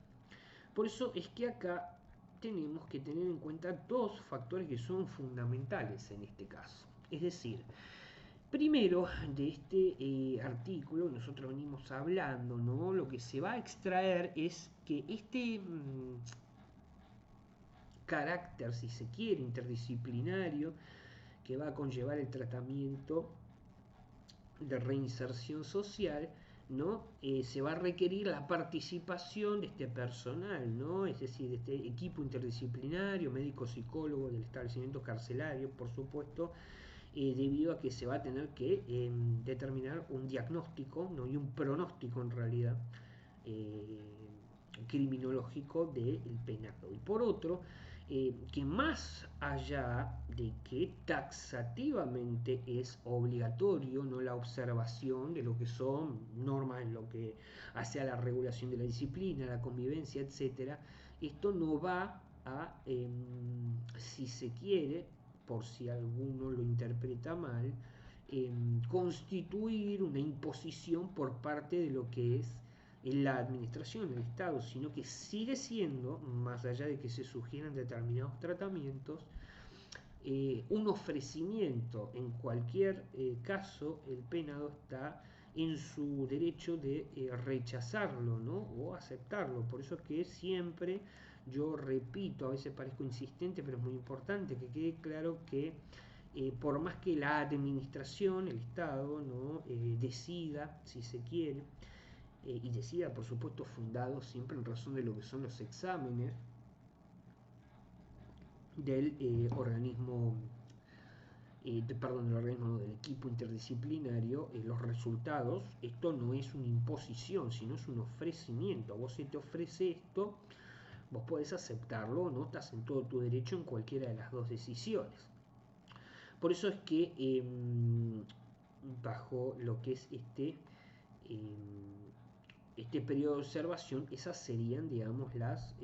Por eso es que acá tenemos que tener en cuenta dos factores que son fundamentales en este caso. Es decir, primero, de este artículo nosotros venimos hablando, ¿no? Lo que se va a extraer es que este carácter, si se quiere, interdisciplinario, que va a conllevar el tratamiento de reinserción social, ¿no? Se va a requerir la participación de este personal, ¿no? Es decir, de este equipo interdisciplinario, médico psicólogo del establecimiento carcelario, por supuesto, debido a que se va a tener que determinar un diagnóstico, ¿no?, y un pronóstico en realidad criminológico del penado. Y por otro, que más allá de que taxativamente es obligatorio, ¿no?, la observación de lo que son normas en lo que hace a la regulación de la disciplina, la convivencia, etcétera, esto no va a, si se quiere, por si alguno lo interpreta mal, constituir una imposición por parte de lo que es la administración, el Estado, sino que sigue siendo, más allá de que se sugieran determinados tratamientos, un ofrecimiento. En cualquier caso, el penado está en su derecho de rechazarlo, ¿no? O aceptarlo. Por eso es que siempre yo repito, a veces parezco insistente, pero es muy importante que quede claro que por más que la administración, el Estado, ¿no? Decida, si se quiere, y decida, por supuesto, fundado siempre en razón de lo que son los exámenes del organismo, del organismo, no, del equipo interdisciplinario, los resultados, esto no es una imposición, sino es un ofrecimiento. A vos se te ofrece esto, vos podés aceptarlo o no, estás en todo tu derecho en cualquiera de las dos decisiones. Por eso es que bajo lo que es este periodo de observación, esas serían, digamos, las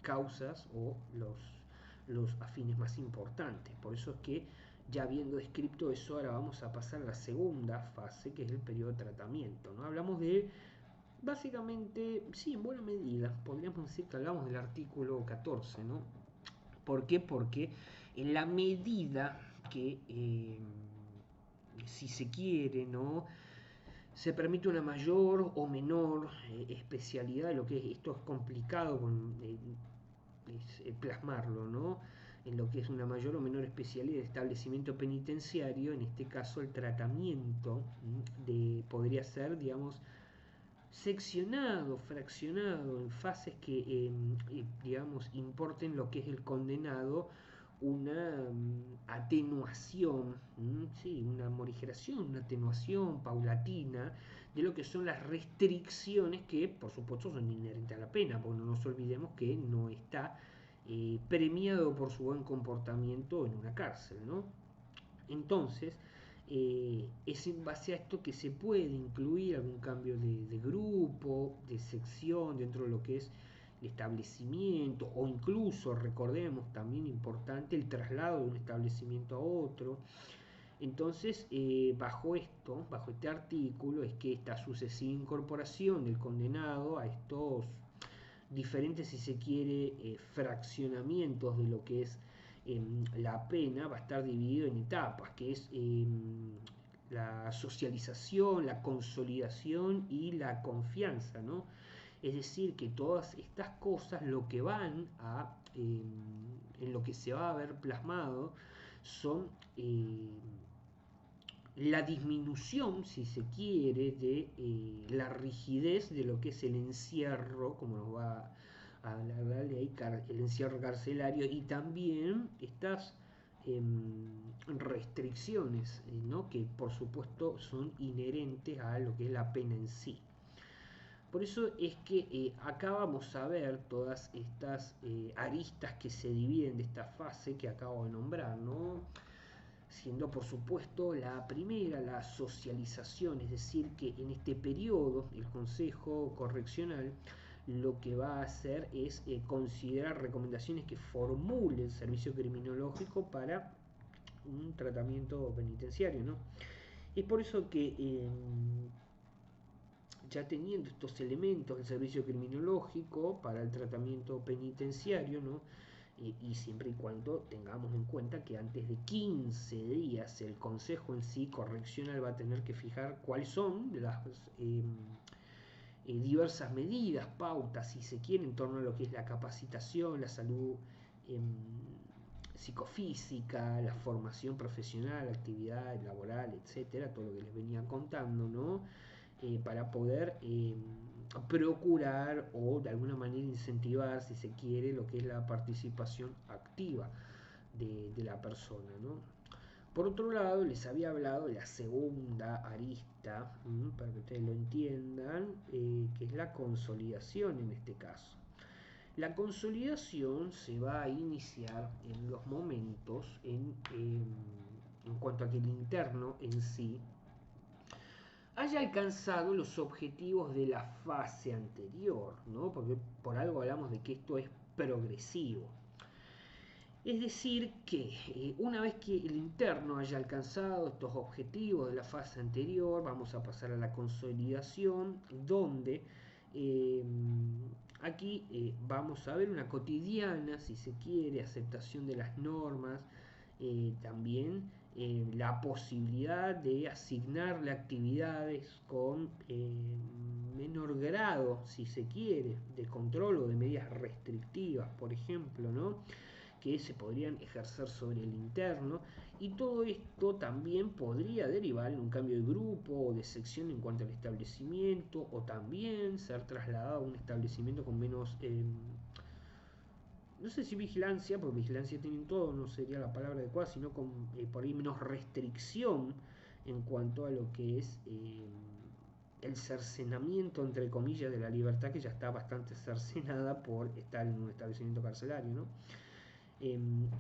causas o los afines más importantes. Por eso es que, ya habiendo descrito eso, ahora vamos a pasar a la segunda fase, que es el periodo de tratamiento, ¿no? Hablamos de, básicamente, sí, en buena medida, podríamos decir que hablamos del artículo 14, ¿no? ¿Por qué? Porque en la medida que, si se quiere, ¿no? Se permite una mayor o menor especialidad de lo que es, esto es complicado plasmarlo, ¿no? En lo que es una mayor o menor especialidad de establecimiento penitenciario, en este caso el tratamiento podría ser, digamos, seccionado, fraccionado en fases que, digamos, importen lo que es el condenado una atenuación, sí, una morigeración, una atenuación paulatina de lo que son las restricciones que, por supuesto, son inherentes a la pena, porque no nos olvidemos que no está premiado por su buen comportamiento en una cárcel, ¿no? Entonces, es en base a esto que se puede incluir algún cambio de grupo, de sección dentro de lo que es el establecimiento, o incluso, recordemos, también importante, el traslado de un establecimiento a otro. Entonces, bajo esto, bajo este artículo, es que esta sucesiva incorporación del condenado a estos diferentes, si se quiere, fraccionamientos de lo que es la pena, va a estar dividido en etapas, que es la socialización, la consolidación y la confianza, ¿no? Es decir, que todas estas cosas lo que van a, en lo que se va a ver plasmado, son la disminución, si se quiere, de la rigidez de lo que es el encierro, como nos va a hablar de ahí, el encierro carcelario, y también estas restricciones, ¿no? Que por supuesto son inherentes a lo que es la pena en sí. Por eso es que acá vamos a ver todas estas aristas que se dividen de esta fase que acabo de nombrar, ¿no? Siendo por supuesto la primera la socialización, es decir, que en este periodo el Consejo Correccional lo que va a hacer es considerar recomendaciones que formule el servicio criminológico para un tratamiento penitenciario, ¿no? Es por eso que ya teniendo estos elementos del servicio criminológico para el tratamiento penitenciario, ¿no? Y siempre y cuando tengamos en cuenta que antes de 15 días el Consejo en sí correccional va a tener que fijar cuáles son las diversas medidas, pautas, si se quiere, en torno a lo que es la capacitación, la salud psicofísica, la formación profesional, la actividad laboral, etcétera, todo lo que les venía contando, ¿no? Para poder procurar o de alguna manera incentivar, si se quiere, lo que es la participación activa de la persona, ¿no? Por otro lado, les había hablado de la segunda arista, para que ustedes lo entiendan, que es la consolidación en este caso. La consolidación se va a iniciar en los momentos en cuanto a que el interno en sí haya alcanzado los objetivos de la fase anterior, ¿no? Porque por algo hablamos de que esto es progresivo. Es decir, que una vez que el interno haya alcanzado estos objetivos de la fase anterior, vamos a pasar a la consolidación, donde eh, aquí vamos a ver una cotidiana, si se quiere, aceptación de las normas, también la posibilidad de asignarle actividades con menor grado, si se quiere, de control o de medidas restrictivas, por ejemplo, ¿no? Que se podrían ejercer sobre el interno, y todo esto también podría derivar en un cambio de grupo o de sección en cuanto al establecimiento, o también ser trasladado a un establecimiento con menos, no sé si vigilancia, porque vigilancia tienen todo, no sería la palabra adecuada, sino con por ahí menos restricción en cuanto a lo que es el cercenamiento, entre comillas, de la libertad, que ya está bastante cercenada por estar en un establecimiento carcelario, ¿no?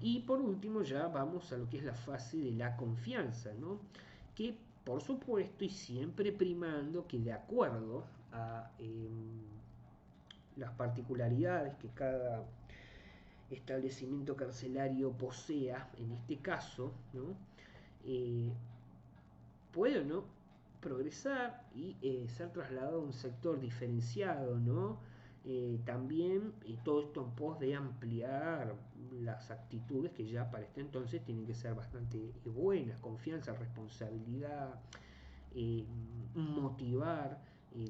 Y por último ya vamos a lo que es la fase de la confianza, ¿no? Que por supuesto, y siempre primando que de acuerdo a las particularidades que cada establecimiento carcelario posea, en este caso, ¿no? Eh, puede o no progresar y ser trasladado a un sector diferenciado, ¿no? También todo esto en pos de ampliar las actitudes que ya para este entonces tienen que ser bastante buenas: confianza, responsabilidad, eh, motivar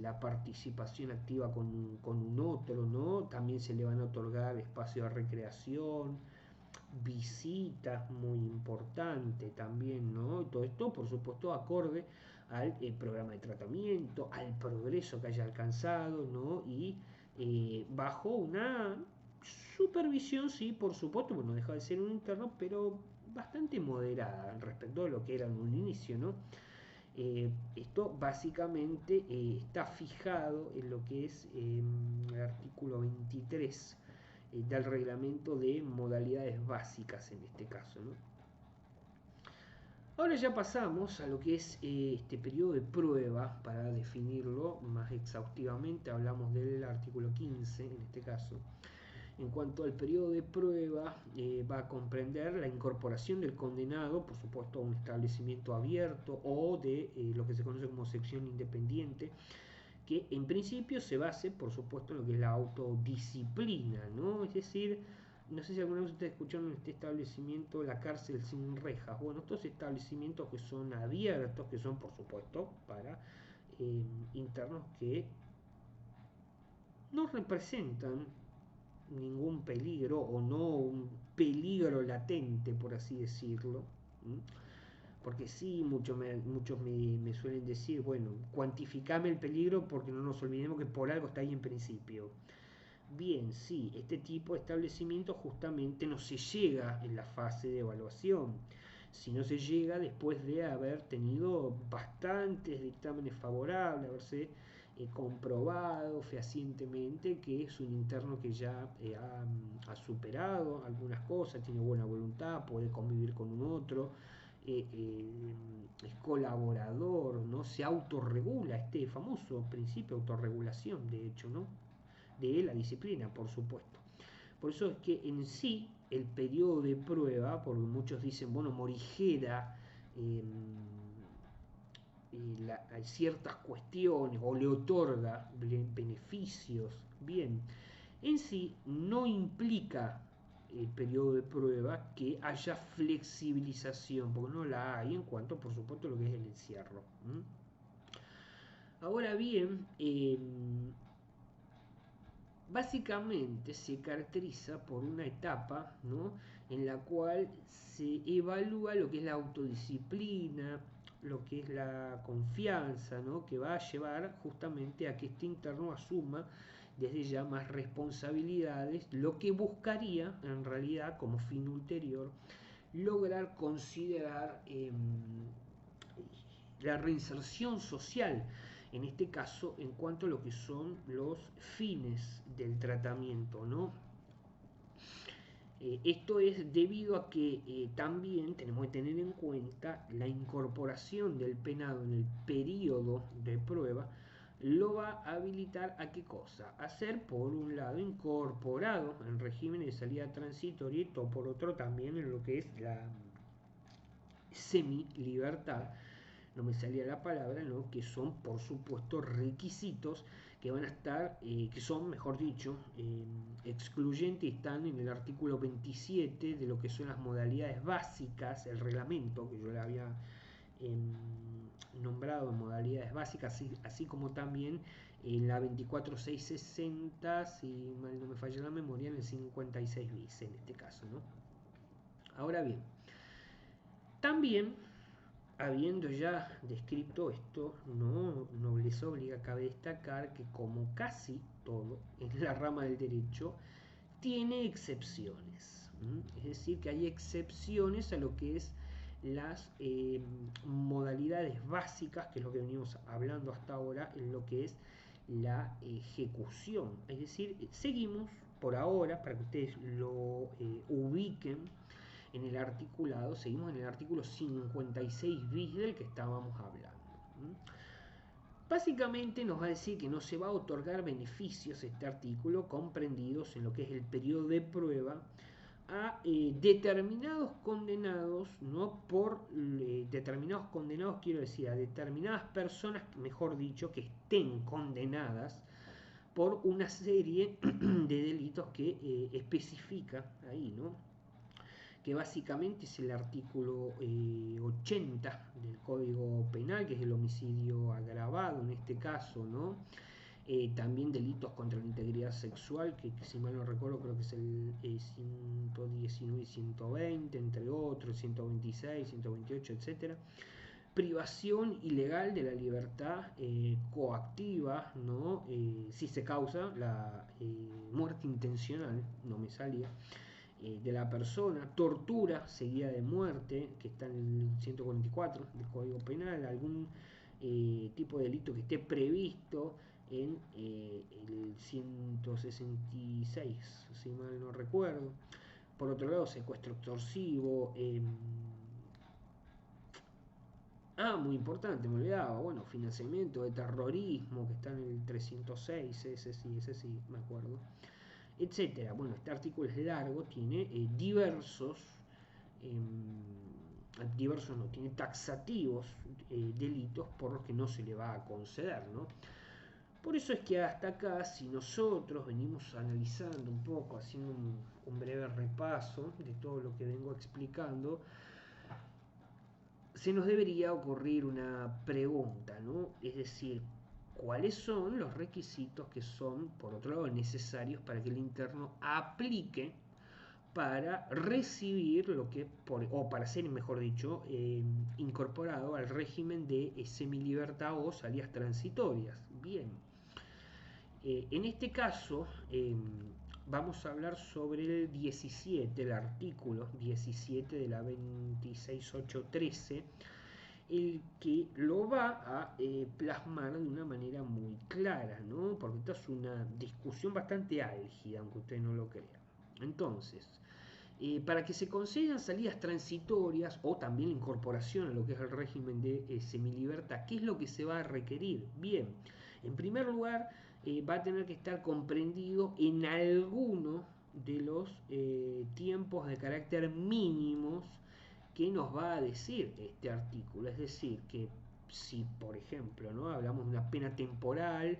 la participación activa con un otro, ¿no? También se le van a otorgar espacios de recreación, visitas, muy importante también, ¿no? Y todo esto, por supuesto, acorde al programa de tratamiento, al progreso que haya alcanzado, ¿no? Y bajo una supervisión, sí, por supuesto, bueno, no deja de ser un interno, pero bastante moderada respecto a lo que era en un inicio, ¿no? Esto básicamente está fijado en lo que es el artículo 23 del reglamento de modalidades básicas en este caso, ¿no? Ahora ya pasamos a lo que es este periodo de prueba. Para definirlo más exhaustivamente hablamos del artículo 15 en este caso. En cuanto al periodo de prueba, va a comprender la incorporación del condenado, por supuesto, a un establecimiento abierto o de lo que se conoce como sección independiente, que en principio se base, por supuesto, en lo que es la autodisciplina, ¿no? Es decir, no sé si alguna vez ustedes escucharon en este establecimiento la cárcel sin rejas. Bueno, estos establecimientos que son abiertos, que son, por supuesto, para internos que no representan ningún peligro, o no un peligro latente, por así decirlo. ¿Mm? Porque sí, muchos me suelen decir, bueno, cuantificame el peligro, porque no nos olvidemos que por algo está ahí en principio. Bien, sí, este tipo de establecimiento justamente no se llega en la fase de evaluación, sino se llega después de haber tenido bastantes dictámenes favorables, haberse comprobado fehacientemente que es un interno que ya ha superado algunas cosas, tiene buena voluntad, puede convivir con un otro, es colaborador, ¿no? Se autorregula, este famoso principio de autorregulación, de hecho, ¿no? De la disciplina, por supuesto. Por eso es que en sí el periodo de prueba, porque muchos dicen, bueno, morigera ciertas cuestiones o le otorga beneficios, bien, en sí no implica el periodo de prueba que haya flexibilización, porque no la hay en cuanto, por supuesto, a lo que es el encierro. Ahora bien, básicamente se caracteriza por una etapa, ¿no? En la cual se evalúa lo que es la autodisciplina, lo que es la confianza, ¿no? Que va a llevar justamente a que este interno asuma desde ya más responsabilidades, lo que buscaría en realidad como fin ulterior lograr considerar la reinserción social, en este caso en cuanto a lo que son los fines del tratamiento, ¿no? Esto es debido a que también tenemos que tener en cuenta la incorporación del penado en el periodo de prueba, lo va a habilitar a qué cosa? A ser, por un lado, incorporado en regímenes de salida transitoria y por otro también en lo que es la semi-libertad, no me salía la palabra, ¿no? Que son, por supuesto, requisitos que van a estar, que son, mejor dicho, excluyentes, y están en el artículo 27 de lo que son las modalidades básicas, el reglamento, que yo le había nombrado en modalidades básicas, así como también en la 24660, si mal no me falla la memoria, en el 56 bis en este caso, ¿no? Ahora bien, también, habiendo ya descrito esto, no les obliga, cabe destacar que, como casi todo en la rama del derecho, tiene excepciones. Es decir, que hay excepciones a lo que es las modalidades básicas, que es lo que venimos hablando hasta ahora, en lo que es la ejecución. Es decir, seguimos por ahora, para que ustedes lo ubiquen en el articulado, seguimos en el artículo 56 bis del que estábamos hablando. Básicamente nos va a decir que no se va a otorgar beneficios, este artículo, comprendidos en lo que es el periodo de prueba, a determinados condenados, no por determinados condenados, quiero decir, a determinadas personas, mejor dicho, que estén condenadas por una serie de delitos que especifica ahí, ¿no? Que básicamente es el artículo 80 del Código Penal, que es el homicidio agravado en este caso, ¿no? También delitos contra la integridad sexual, que si mal no recuerdo creo que es el 119 y 120, entre otros, 126, 128, etcétera. Privación ilegal de la libertad coactiva, ¿no? Si se causa la muerte intencional, no me salía, de la persona, tortura seguida de muerte, que está en el 144 del Código Penal, algún tipo de delito que esté previsto en el 166, si mal no recuerdo. Por otro lado, secuestro extorsivo. Muy importante, me olvidaba, bueno, financiamiento de terrorismo, que está en el 306, ese sí, me acuerdo, etcétera. Bueno, este artículo es largo, tiene diversos no, tiene taxativos delitos por los que no se le va a conceder, ¿no? Por eso es que hasta acá, si nosotros venimos analizando un poco, haciendo un breve repaso de todo lo que vengo explicando, se nos debería ocurrir una pregunta, ¿no? Es decir, ¿cuáles son los requisitos que son, por otro lado, necesarios para que el interno aplique para recibir lo que, o para ser, mejor dicho, incorporado al régimen de semilibertad o salidas transitorias? Bien, en este caso vamos a hablar sobre el 17, el artículo 17 de la 26813, el que lo va a plasmar de una manera muy clara, ¿no? Porque esta es una discusión bastante álgida, aunque usted no lo crea. Entonces, para que se concedan salidas transitorias o también la incorporación a lo que es el régimen de semilibertad, ¿qué es lo que se va a requerir? Bien, en primer lugar, va a tener que estar comprendido en alguno de los tiempos de carácter mínimos que nos va a decir este artículo. Es decir, que si, por ejemplo, ¿no? hablamos de una pena temporal,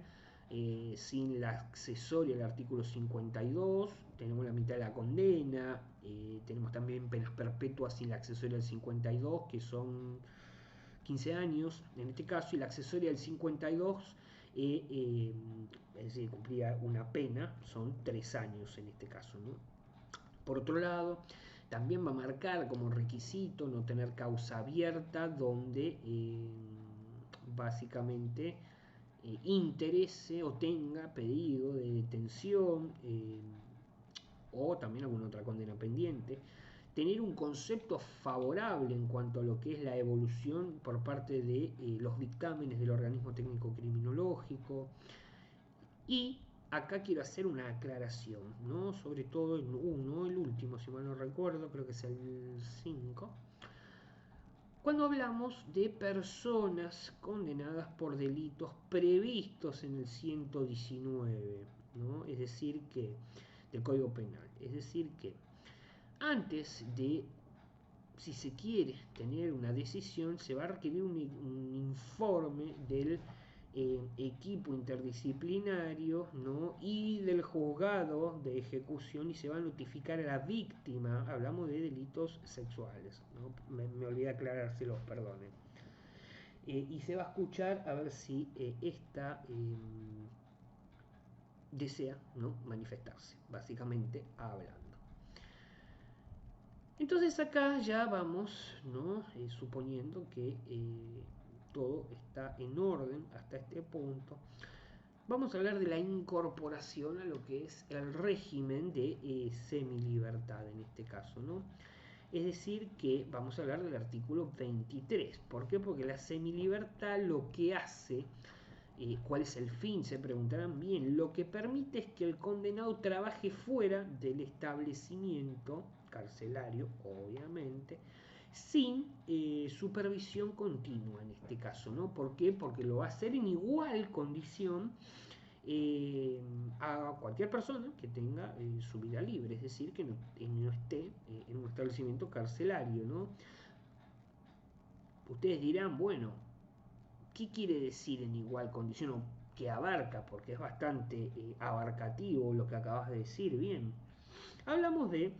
sin la accesoria del artículo 52, tenemos la mitad de la condena, tenemos también penas perpetuas sin la accesoria del 52, que son 15 años en este caso, y la accesoria del 52, es decir, cumplía una pena, son 3 años en este caso, ¿no? Por otro lado, también va a marcar como requisito no tener causa abierta donde básicamente interese o tenga pedido de detención o también alguna otra condena pendiente. Tener un concepto favorable en cuanto a lo que es la evolución por parte de los dictámenes del organismo técnico criminológico. Y acá quiero hacer una aclaración, ¿no? Sobre todo en uno, el último, si mal no recuerdo, creo que es el 5. cuando hablamos de personas condenadas por delitos previstos en el 119, ¿no? Es decir que, del Código Penal. Es decir que antes de, si se quiere tener una decisión, se va a requerir un informe del equipo interdisciplinario, ¿no? Y del juzgado de ejecución, y se va a notificar a la víctima. Hablamos de delitos sexuales, ¿no? Me olvidé aclarárselos, perdonen. Y se va a escuchar a ver si esta desea, ¿no?, manifestarse, básicamente hablando. Entonces acá ya vamos, ¿no?, suponiendo que todo está en orden hasta este punto. Vamos a hablar de la incorporación a lo que es el régimen de semilibertad en este caso, ¿no? Es decir que vamos a hablar del artículo 23. ¿Por qué? Porque la semilibertad lo que hace, ¿cuál es el fin? Se preguntarán bien. Lo que permite es que el condenado trabaje fuera del establecimiento carcelario, obviamente, sin supervisión continua en este caso, ¿no? ¿Por qué? Porque lo va a hacer en igual condición a cualquier persona que tenga su vida libre, es decir, que no esté en un establecimiento carcelario, ¿no? Ustedes dirán, bueno, ¿qué quiere decir en igual condición o que abarca? Porque es bastante abarcativo lo que acabas de decir, bien. Hablamos de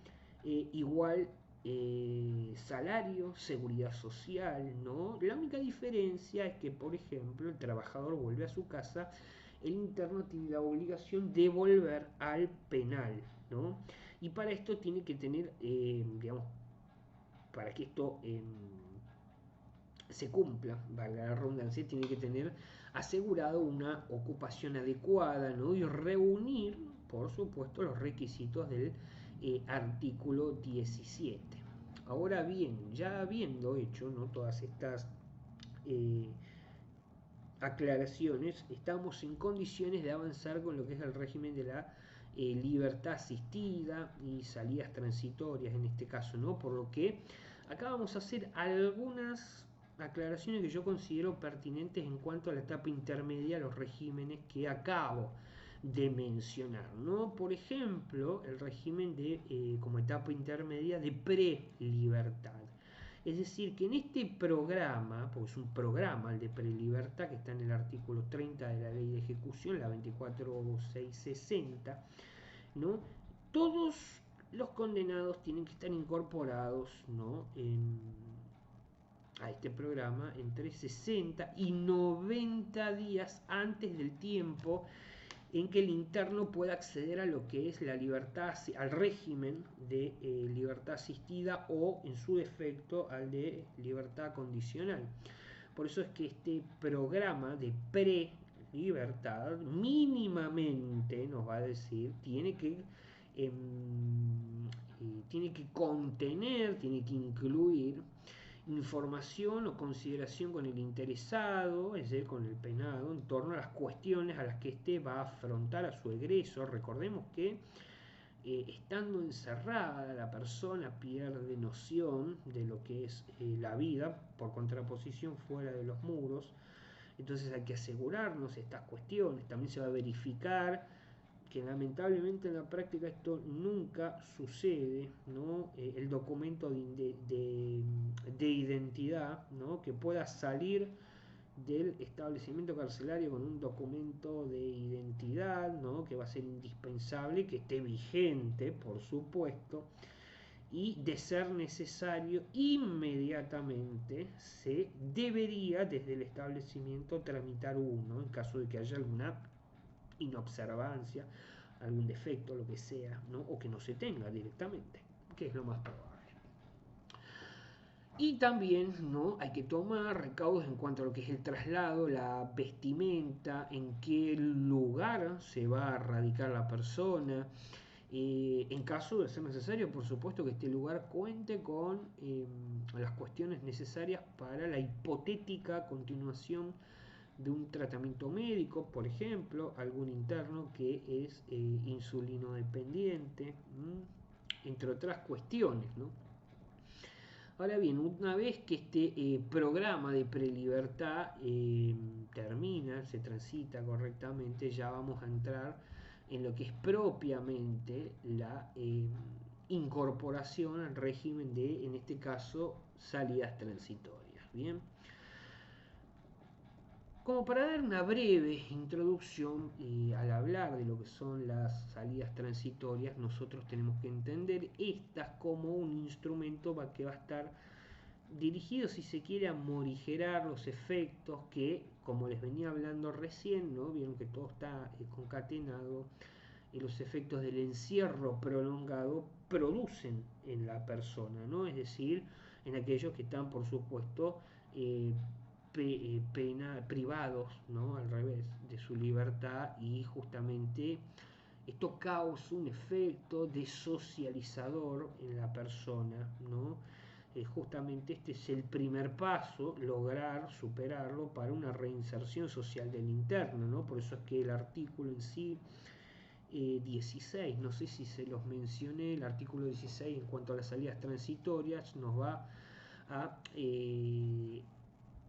igual salario, seguridad social, ¿no? La única diferencia es que, por ejemplo, el trabajador vuelve a su casa, el interno tiene la obligación de volver al penal, ¿no? Y para esto tiene que tener, digamos, para que esto se cumpla, valga la redundancia, tiene que tener asegurado una ocupación adecuada, ¿no? Y reunir, por supuesto, los requisitos del artículo 17. Ahora bien, ya habiendo hecho, ¿no?, todas estas eh, aclaraciones, estamos en condiciones de avanzar con lo que es el régimen de la libertad asistida y salidas transitorias en este caso, ¿no? Por lo que acá vamos a hacer algunas aclaraciones que yo considero pertinentes en cuanto a la etapa intermedia, los regímenes que acabo de mencionar, ¿no? Por ejemplo, el régimen de como etapa intermedia de pre-libertad. Es decir, que en este programa, porque es un programa el de prelibertad que está en el artículo 30 de la ley de ejecución, la 24660, ¿no?, todos los condenados tienen que estar incorporados, ¿no?, a este programa entre 60 y 90 días antes del tiempo en que el interno pueda acceder a lo que es la libertad, al régimen de libertad asistida o, en su defecto, al de libertad condicional. Por eso es que este programa de pre-libertad mínimamente nos va a decir, tiene que contener, tiene que incluir información o consideración con el interesado, es decir, con el penado, en torno a las cuestiones a las que éste va a afrontar a su egreso. Recordemos que estando encerrada la persona pierde noción de lo que es la vida, por contraposición fuera de los muros. Entonces hay que asegurarnos estas cuestiones. También se va a verificar que lamentablemente en la práctica esto nunca sucede, ¿no? El documento de identidad, ¿no?, que pueda salir del establecimiento carcelario con un documento de identidad, ¿no?, que va a ser indispensable, que esté vigente, por supuesto, y de ser necesario inmediatamente se debería desde el establecimiento tramitar uno en caso de que haya alguna inobservancia, algún defecto, lo que sea, ¿no?, o que no se tenga directamente, que es lo más probable. Y también, ¿no?, hay que tomar recaudos en cuanto a lo que es el traslado, la vestimenta, en qué lugar se va a radicar la persona. En caso de ser necesario, por supuesto que este lugar cuente con las cuestiones necesarias para la hipotética continuación de un tratamiento médico, por ejemplo, algún interno que es insulino dependiente, entre otras cuestiones, ¿no? Ahora bien, una vez que este programa de prelibertad termina, se transita correctamente, ya vamos a entrar en lo que es propiamente la incorporación al régimen de, en este caso, salidas transitorias. Bien, como para dar una breve introducción, al hablar de lo que son las salidas transitorias, nosotros tenemos que entender estas como un instrumento que va a estar dirigido, si se quiere, a morigerar los efectos que, como les venía hablando recién, ¿no? Vieron que todo está concatenado, y los efectos del encierro prolongado producen en la persona, ¿no? Es decir, en aquellos que están, por supuesto, eh, privados, ¿no? Al revés, de su libertad, y justamente esto causa un efecto desocializador en la persona, ¿no? Justamente este es el primer paso, lograr superarlo para una reinserción social del interno, ¿no? Por eso es que el artículo en sí, 16, no sé si se los mencioné, el artículo 16 en cuanto a las salidas transitorias nos va a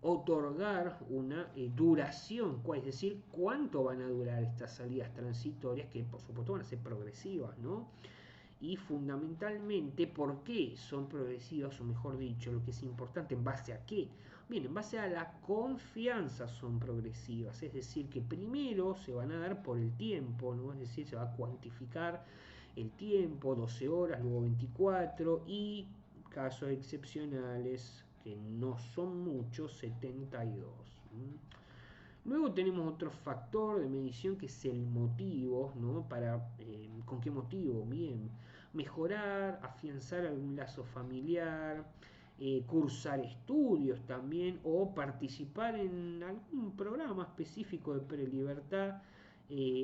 otorgar una duración, es decir, cuánto van a durar estas salidas transitorias, que por supuesto van a ser progresivas, ¿no? Y fundamentalmente, ¿por qué son progresivas? O mejor dicho, lo que es importante, ¿en base a qué? Bien, en base a la confianza son progresivas, es decir, que primero se van a dar por el tiempo, ¿no? Es decir, se va a cuantificar el tiempo, 12 horas, luego 24, y casos excepcionales, que no son muchos, 72. Luego tenemos otro factor de medición, que es el motivo, ¿no? ¿Con qué motivo? Bien, mejorar, afianzar algún lazo familiar, cursar estudios también, o participar en algún programa específico de prelibertad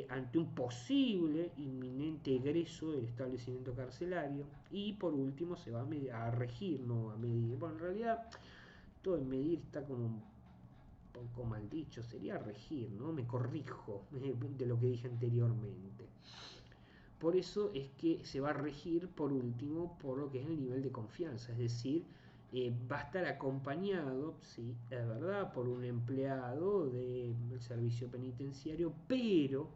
ante un posible inminente egreso del establecimiento carcelario. Y por último se va a regir, no a medir. Bueno, en realidad todo en medir está como un poco mal dicho, sería regir, ¿no? Me corrijo de lo que dije anteriormente. Por eso es que se va a regir por último por lo que es el nivel de confianza, es decir, va a estar acompañado, sí, es verdad, por un empleado del servicio penitenciario, pero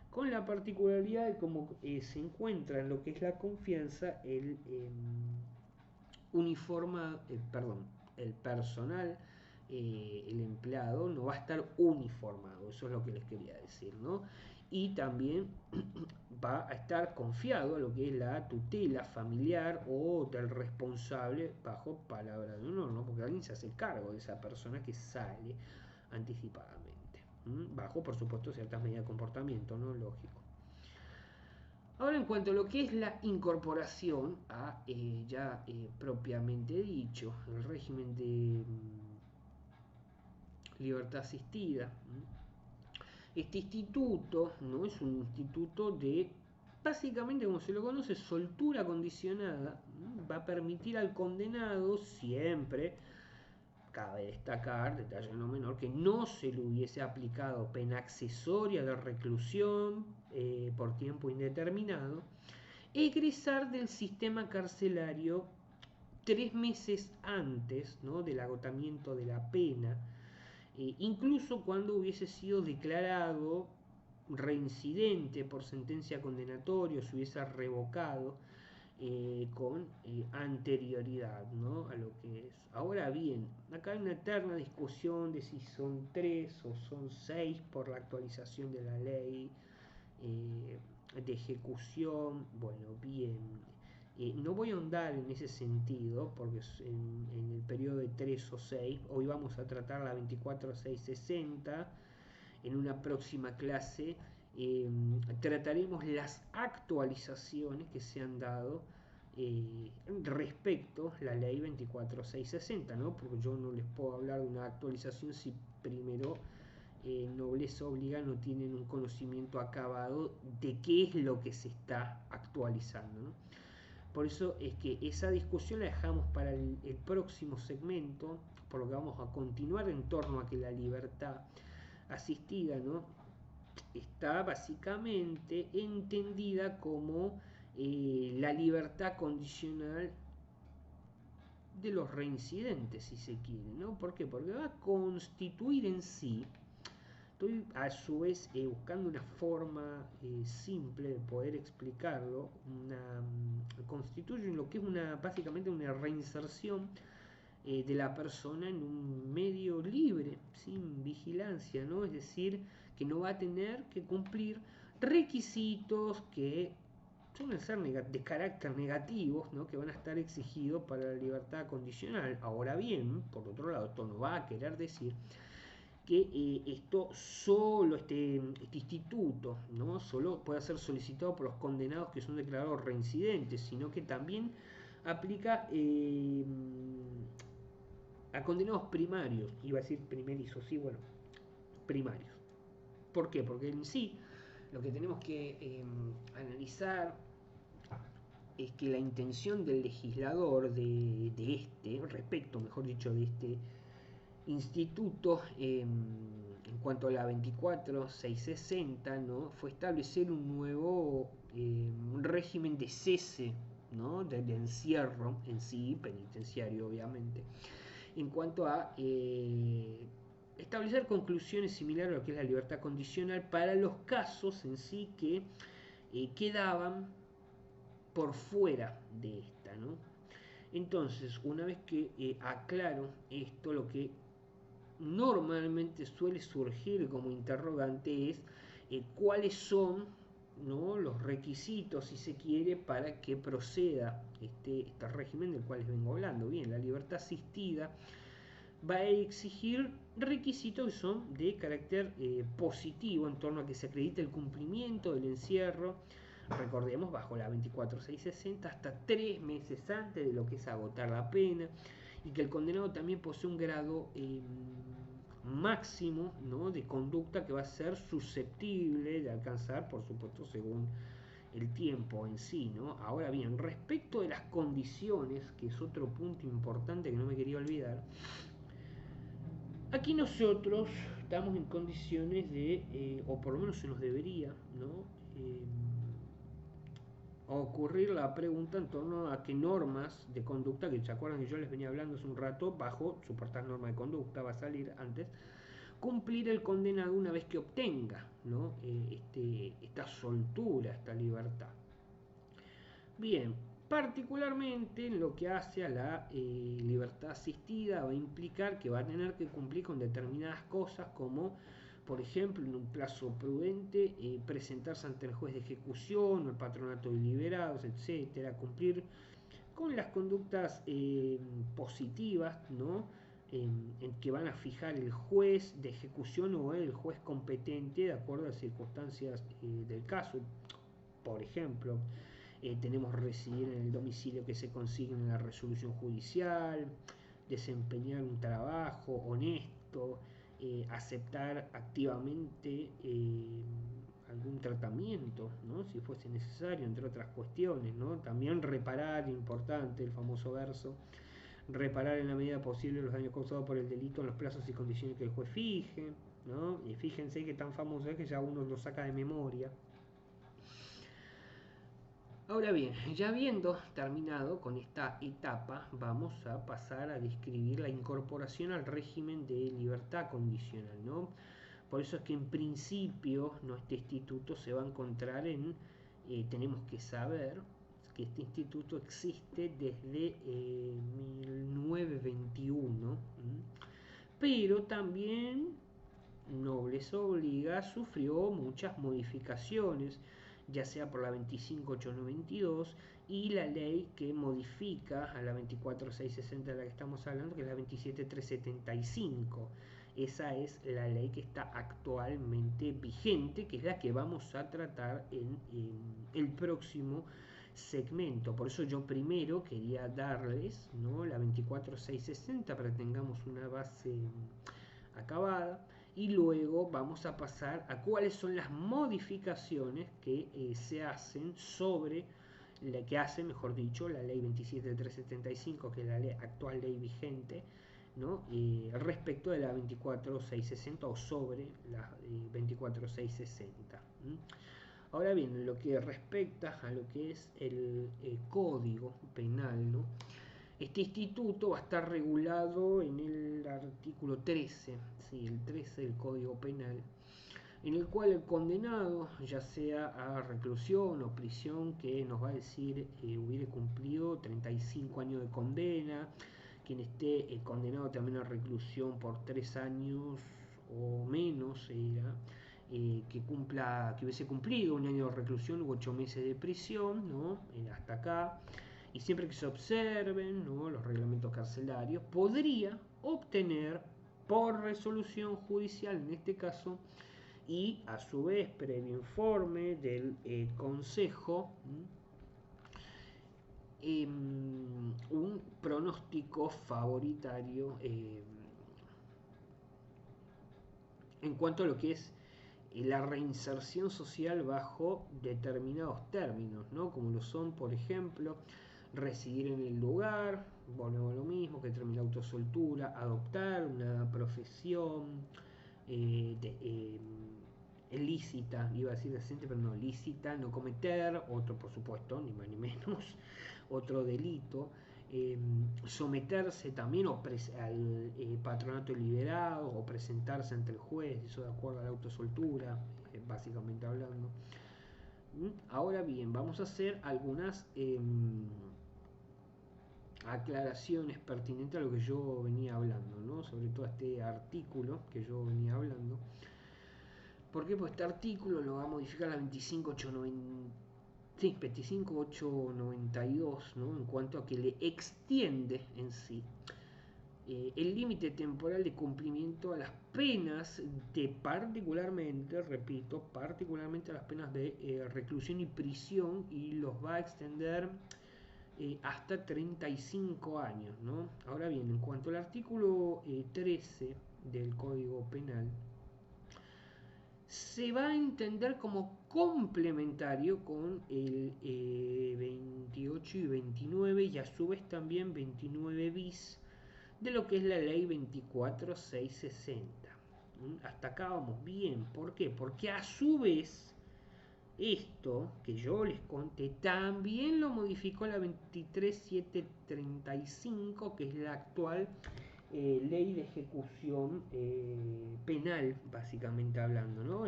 con la particularidad de cómo se encuentra en lo que es la confianza, perdón, el personal, el empleado no va a estar uniformado, eso es lo que les quería decir, ¿no? Y también va a estar confiado a lo que es la tutela familiar o del responsable bajo palabra de honor, ¿no? Porque alguien se hace cargo de esa persona que sale anticipadamente, bajo, por supuesto, ciertas medidas de comportamiento, ¿no? Lógico. Ahora, en cuanto a lo que es la incorporación a ya propiamente dicho, el régimen de libertad asistida, este instituto no es un instituto de, básicamente como se lo conoce, soltura condicionada. Va a permitir al condenado siempre, cabe destacar, detalle no menor, que no se le hubiese aplicado pena accesoria de reclusión por tiempo indeterminado, egresar del sistema carcelario 3 meses antes, ¿no? Del agotamiento de la pena, incluso cuando hubiese sido declarado reincidente por sentencia condenatoria, se hubiese revocado con anterioridad, ¿no? A lo que es. Ahora bien, acá hay una eterna discusión de si son 3 o son 6 por la actualización de la ley de ejecución. Bueno, bien. No voy a ahondar en ese sentido, porque en el periodo de 3 o 6, hoy vamos a tratar la 24660, en una próxima clase trataremos las actualizaciones que se han dado respecto a la ley 24660, ¿no? Porque yo no les puedo hablar de una actualización si primero nobleza obliga, no tienen un conocimiento acabado de qué es lo que se está actualizando, ¿no? Por eso es que esa discusión la dejamos para el próximo segmento, por lo que vamos a continuar en torno a que la libertad asistida, ¿no? Está básicamente entendida como la libertad condicional de los reincidentes, si se quiere, ¿no? ¿Por qué? Porque va a constituir en sí, estoy a su vez buscando una forma simple de poder explicarlo, constituye lo que es básicamente una reinserción de la persona en un medio libre, sin vigilancia, ¿no? Es decir, que no va a tener que cumplir requisitos que suelen ser de carácter negativos, ¿no? Que van a estar exigidos para la libertad condicional. Ahora bien, por otro lado, esto no va a querer decir que este instituto, ¿no? Solo puede ser solicitado por los condenados que son declarados reincidentes, sino que también aplica a condenados primarios, iba a decir primerizos, sí, bueno, primarios. ¿Por qué? Porque en sí lo que tenemos que analizar es que la intención del legislador respecto, mejor dicho, de este instituto, en cuanto a la 24660, ¿no? Fue establecer un nuevo régimen de cese, ¿no? Del encierro en sí, penitenciario obviamente, en cuanto a establecer conclusiones similares a lo que es la libertad condicional para los casos en sí que quedaban por fuera de esta, ¿no? Entonces, una vez que aclaro esto, lo que normalmente suele surgir como interrogante es cuáles son, ¿no? Los requisitos, si se quiere, para que proceda este régimen del cual les vengo hablando. Bien, la libertad asistida va a exigir requisitos que son de carácter positivo en torno a que se acredite el cumplimiento del encierro, recordemos, bajo la 24660 hasta 3 meses antes de lo que es agotar la pena, y que el condenado también posee un grado máximo, ¿no? De conducta que va a ser susceptible de alcanzar, por supuesto, según el tiempo en sí, ¿no? Ahora bien, respecto de las condiciones, que es otro punto importante que no me quería olvidar, aquí nosotros estamos en condiciones de, o por lo menos se nos debería, ¿no? Ocurrir la pregunta en torno a qué normas de conducta, que se acuerdan que yo les venía hablando hace un rato, bajo supuestas normas de conducta, va a salir antes, cumplir el condenado una vez que obtenga, ¿no? Esta soltura, esta libertad. Bien, particularmente en lo que hace a la libertad asistida, va a implicar que va a tener que cumplir con determinadas cosas como, por ejemplo, en un plazo prudente, presentarse ante el juez de ejecución o el patronato de liberados, etcétera, cumplir con las conductas positivas, ¿no? En que van a fijar el juez de ejecución o el juez competente de acuerdo a las circunstancias del caso. Por ejemplo, tenemos residir en el domicilio que se consigne en la resolución judicial, desempeñar un trabajo honesto, aceptar activamente algún tratamiento, ¿no? Si fuese necesario, entre otras cuestiones, ¿no? También reparar, importante, el famoso verso, reparar en la medida posible los daños causados por el delito en los plazos y condiciones que el juez fije, ¿no? Y fíjense que tan famoso es que ya uno lo saca de memoria. Ahora bien, ya habiendo terminado con esta etapa, vamos a pasar a describir la incorporación al régimen de libertad condicional, ¿no? Por eso es que en principio, ¿no? Este instituto se va a encontrar tenemos que saber que este instituto existe desde 1921, pero también, no les obliga, sufrió muchas modificaciones, ya sea por la 25892 y la ley que modifica a la 24660 de la que estamos hablando, que es la 27375. Esa es la ley que está actualmente vigente, que es la que vamos a tratar en el próximo segmento. Por eso yo primero quería darles, ¿no? La 24660 para que tengamos una base acabada, y luego vamos a pasar a cuáles son las modificaciones que se hacen sobre la que hace, mejor dicho, la ley 27375, que es la actual ley vigente, ¿no? Respecto de la 24660 o sobre la 24660. Ahora bien, en lo que respecta a lo que es el código penal, ¿no? Este instituto va a estar regulado en el artículo 13, sí, el 13 del Código Penal, en el cual el condenado, ya sea a reclusión o prisión, que nos va a decir hubiere cumplido 35 años de condena, quien esté condenado también a reclusión por 3 años o menos, que hubiese cumplido un año de reclusión u 8 meses de prisión, ¿no? Hasta acá, y siempre que se observen, ¿no?, los reglamentos carcelarios, podría obtener por resolución judicial, en este caso, y a su vez previo informe del Consejo, un pronóstico favoritario en cuanto a lo que es la reinserción social bajo determinados términos, ¿no? Como lo son, por ejemplo, residir en el lugar, volvemos a lo mismo, que termina la autosoltura, adoptar una profesión lícita, iba a decir decente, pero no lícita, no cometer, otro por supuesto, ni más ni menos, otro delito, someterse también al patronato liberado o presentarse ante el juez, eso de acuerdo a la autosoltura, básicamente hablando. Ahora bien, vamos a hacer algunas aclaraciones pertinentes a lo que yo venía hablando, ¿no? Sobre todo a este artículo que yo venía hablando. ¿Por qué? Pues este artículo lo va a modificar la 25892, ¿no? En cuanto a que le extiende en sí el límite temporal de cumplimiento a las penas de particularmente, repito, particularmente a las penas de reclusión y prisión, y los va a extender hasta 35 años, ¿no? Ahora bien, en cuanto al artículo 13 del Código Penal, se va a entender como complementario con el 28 y 29, y a su vez también 29 bis de lo que es la ley 24660. Hasta acá vamos bien. ¿Por qué? Porque a su vez esto que yo les conté también lo modificó la 23735, que es la actual ley de ejecución penal, básicamente hablando, ¿no?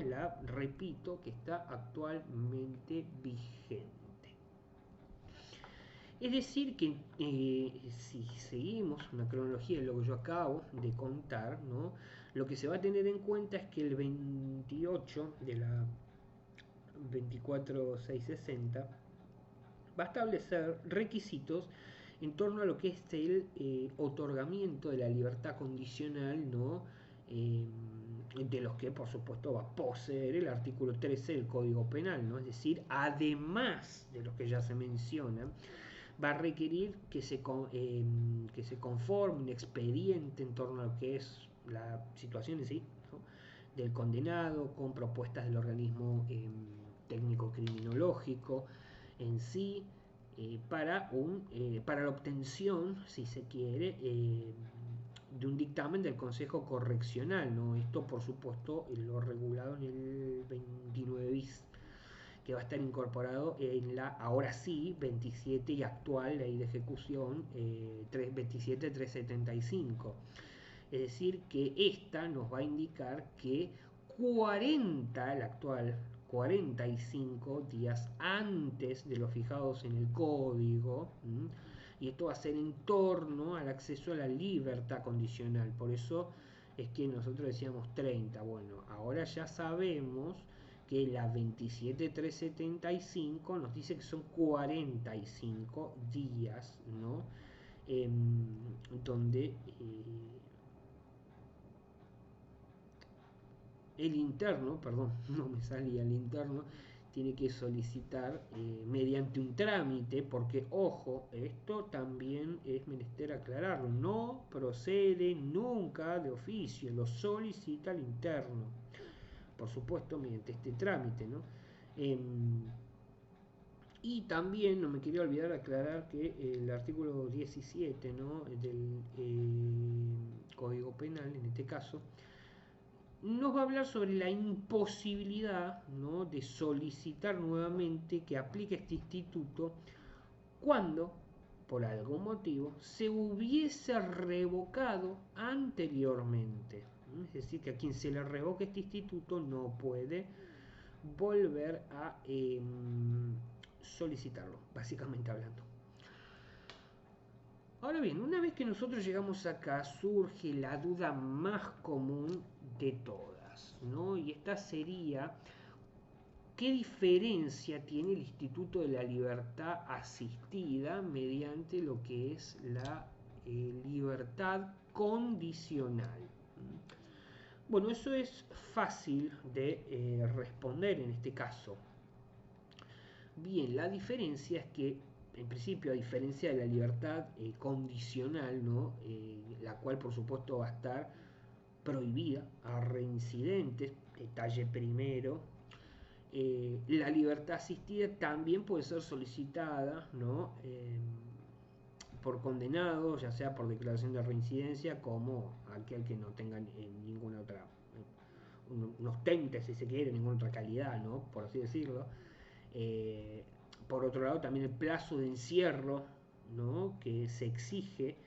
Repito, que está actualmente vigente. Es decir, que si seguimos una cronología de lo que yo acabo de contar, ¿no?, lo que se va a tener en cuenta es que el 28 de la 24660 va a establecer requisitos en torno a lo que es el otorgamiento de la libertad condicional, ¿no? De los que por supuesto va a poseer el artículo 13 del Código Penal, ¿no? Es decir, además de los que ya se mencionan, va a requerir que se conforme un expediente en torno a lo que es la situación en sí, ¿no?, del condenado, con propuestas del organismo técnico criminológico en sí, para la obtención, si se quiere, de un dictamen del Consejo Correccional, ¿no? Esto, por supuesto, lo regulado en el 29 bis, que va a estar incorporado en la, ahora sí, 27 y actual ley de ejecución 27375. Es decir, que esta nos va a indicar que 40, el actual 45 días antes de los fijados en el código, y esto va a ser en torno al acceso a la libertad condicional. Por eso es que nosotros decíamos 30. Bueno, ahora ya sabemos que la 27375 nos dice que son 45 días, ¿no? Donde el interno, perdón, no me salía el interno, tiene que solicitar mediante un trámite, porque ojo, esto también es menester aclararlo, no procede nunca de oficio, lo solicita el interno, por supuesto mediante este trámite, ¿no? Y también no me quería olvidar aclarar que el artículo 17, ¿no?, del Código Penal, en este caso, nos va a hablar sobre la imposibilidad, ¿no?, de solicitar nuevamente que aplique este instituto cuando por algún motivo, se hubiese revocado anteriormente. Es decir, que a quien se le revoque este instituto no puede volver a solicitarlo, básicamente hablando. Ahora bien, una vez que nosotros llegamos acá, surge la duda más común de todas, ¿no? Y esta sería, ¿qué diferencia tiene el Instituto de la Libertad Asistida mediante lo que es la libertad condicional? Bueno, eso es fácil de responder en este caso. Bien, la diferencia es que, en principio, a diferencia de la libertad condicional, ¿no? La cual por supuesto va a estar prohibida a reincidentes, detalle primero, la libertad asistida también puede ser solicitada, ¿no? Por condenados, ya sea por declaración de reincidencia, como aquel que no tenga ninguna otra, no ostente, si se quiere, ninguna otra calidad, ¿no? Por así decirlo. Por otro lado, también el plazo de encierro, ¿no? Que se exige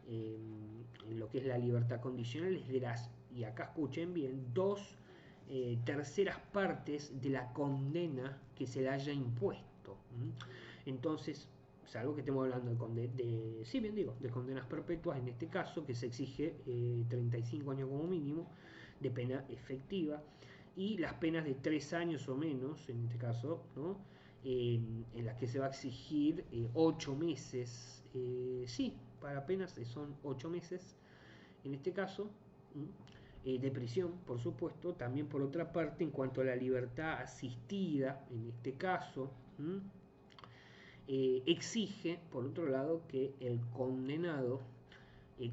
en lo que es la libertad condicional es de las, y acá escuchen bien, dos terceras partes de la condena que se le haya impuesto. Entonces, salvo que estemos hablando sí, bien digo, de condenas perpetuas, en este caso, que se exige 35 años como mínimo de pena efectiva, y las penas de 3 años o menos, en este caso, ¿no? En las que se va a exigir 8 meses, sí, para penas son 8 meses, en este caso, de prisión, por supuesto. También por otra parte, en cuanto a la libertad asistida, en este caso, exige, por otro lado, que el condenado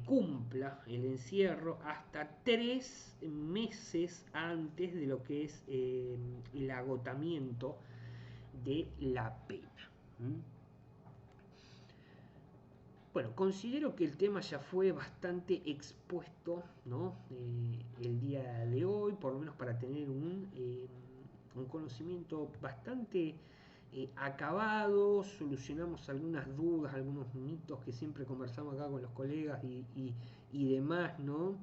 cumpla el encierro hasta 3 meses antes de lo que es el agotamiento de la pena. Bueno, considero que el tema ya fue bastante expuesto, ¿no? El día de hoy, por lo menos para tener un conocimiento bastante acabado. Solucionamos algunas dudas, algunos mitos que siempre conversamos acá con los colegas y demás, ¿no?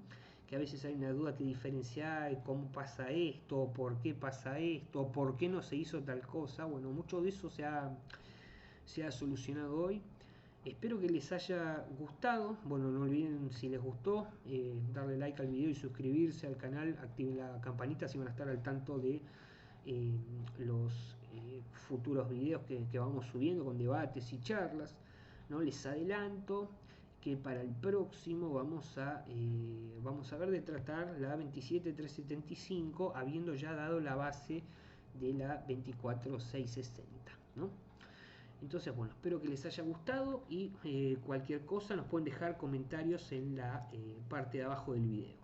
Que a veces hay una duda que diferenciar cómo pasa esto, por qué pasa esto, por qué no se hizo tal cosa. Bueno, mucho de eso se ha solucionado hoy. Espero que les haya gustado. Bueno, no olviden, si les gustó, darle like al video y suscribirse al canal. Activen la campanita si van a estar al tanto de los futuros videos que vamos subiendo con debates y charlas, ¿no? Les adelanto que para el próximo vamos a ver de tratar la 27375, habiendo ya dado la base de la 24660, ¿no? Entonces, bueno, espero que les haya gustado y cualquier cosa nos pueden dejar comentarios en la parte de abajo del video.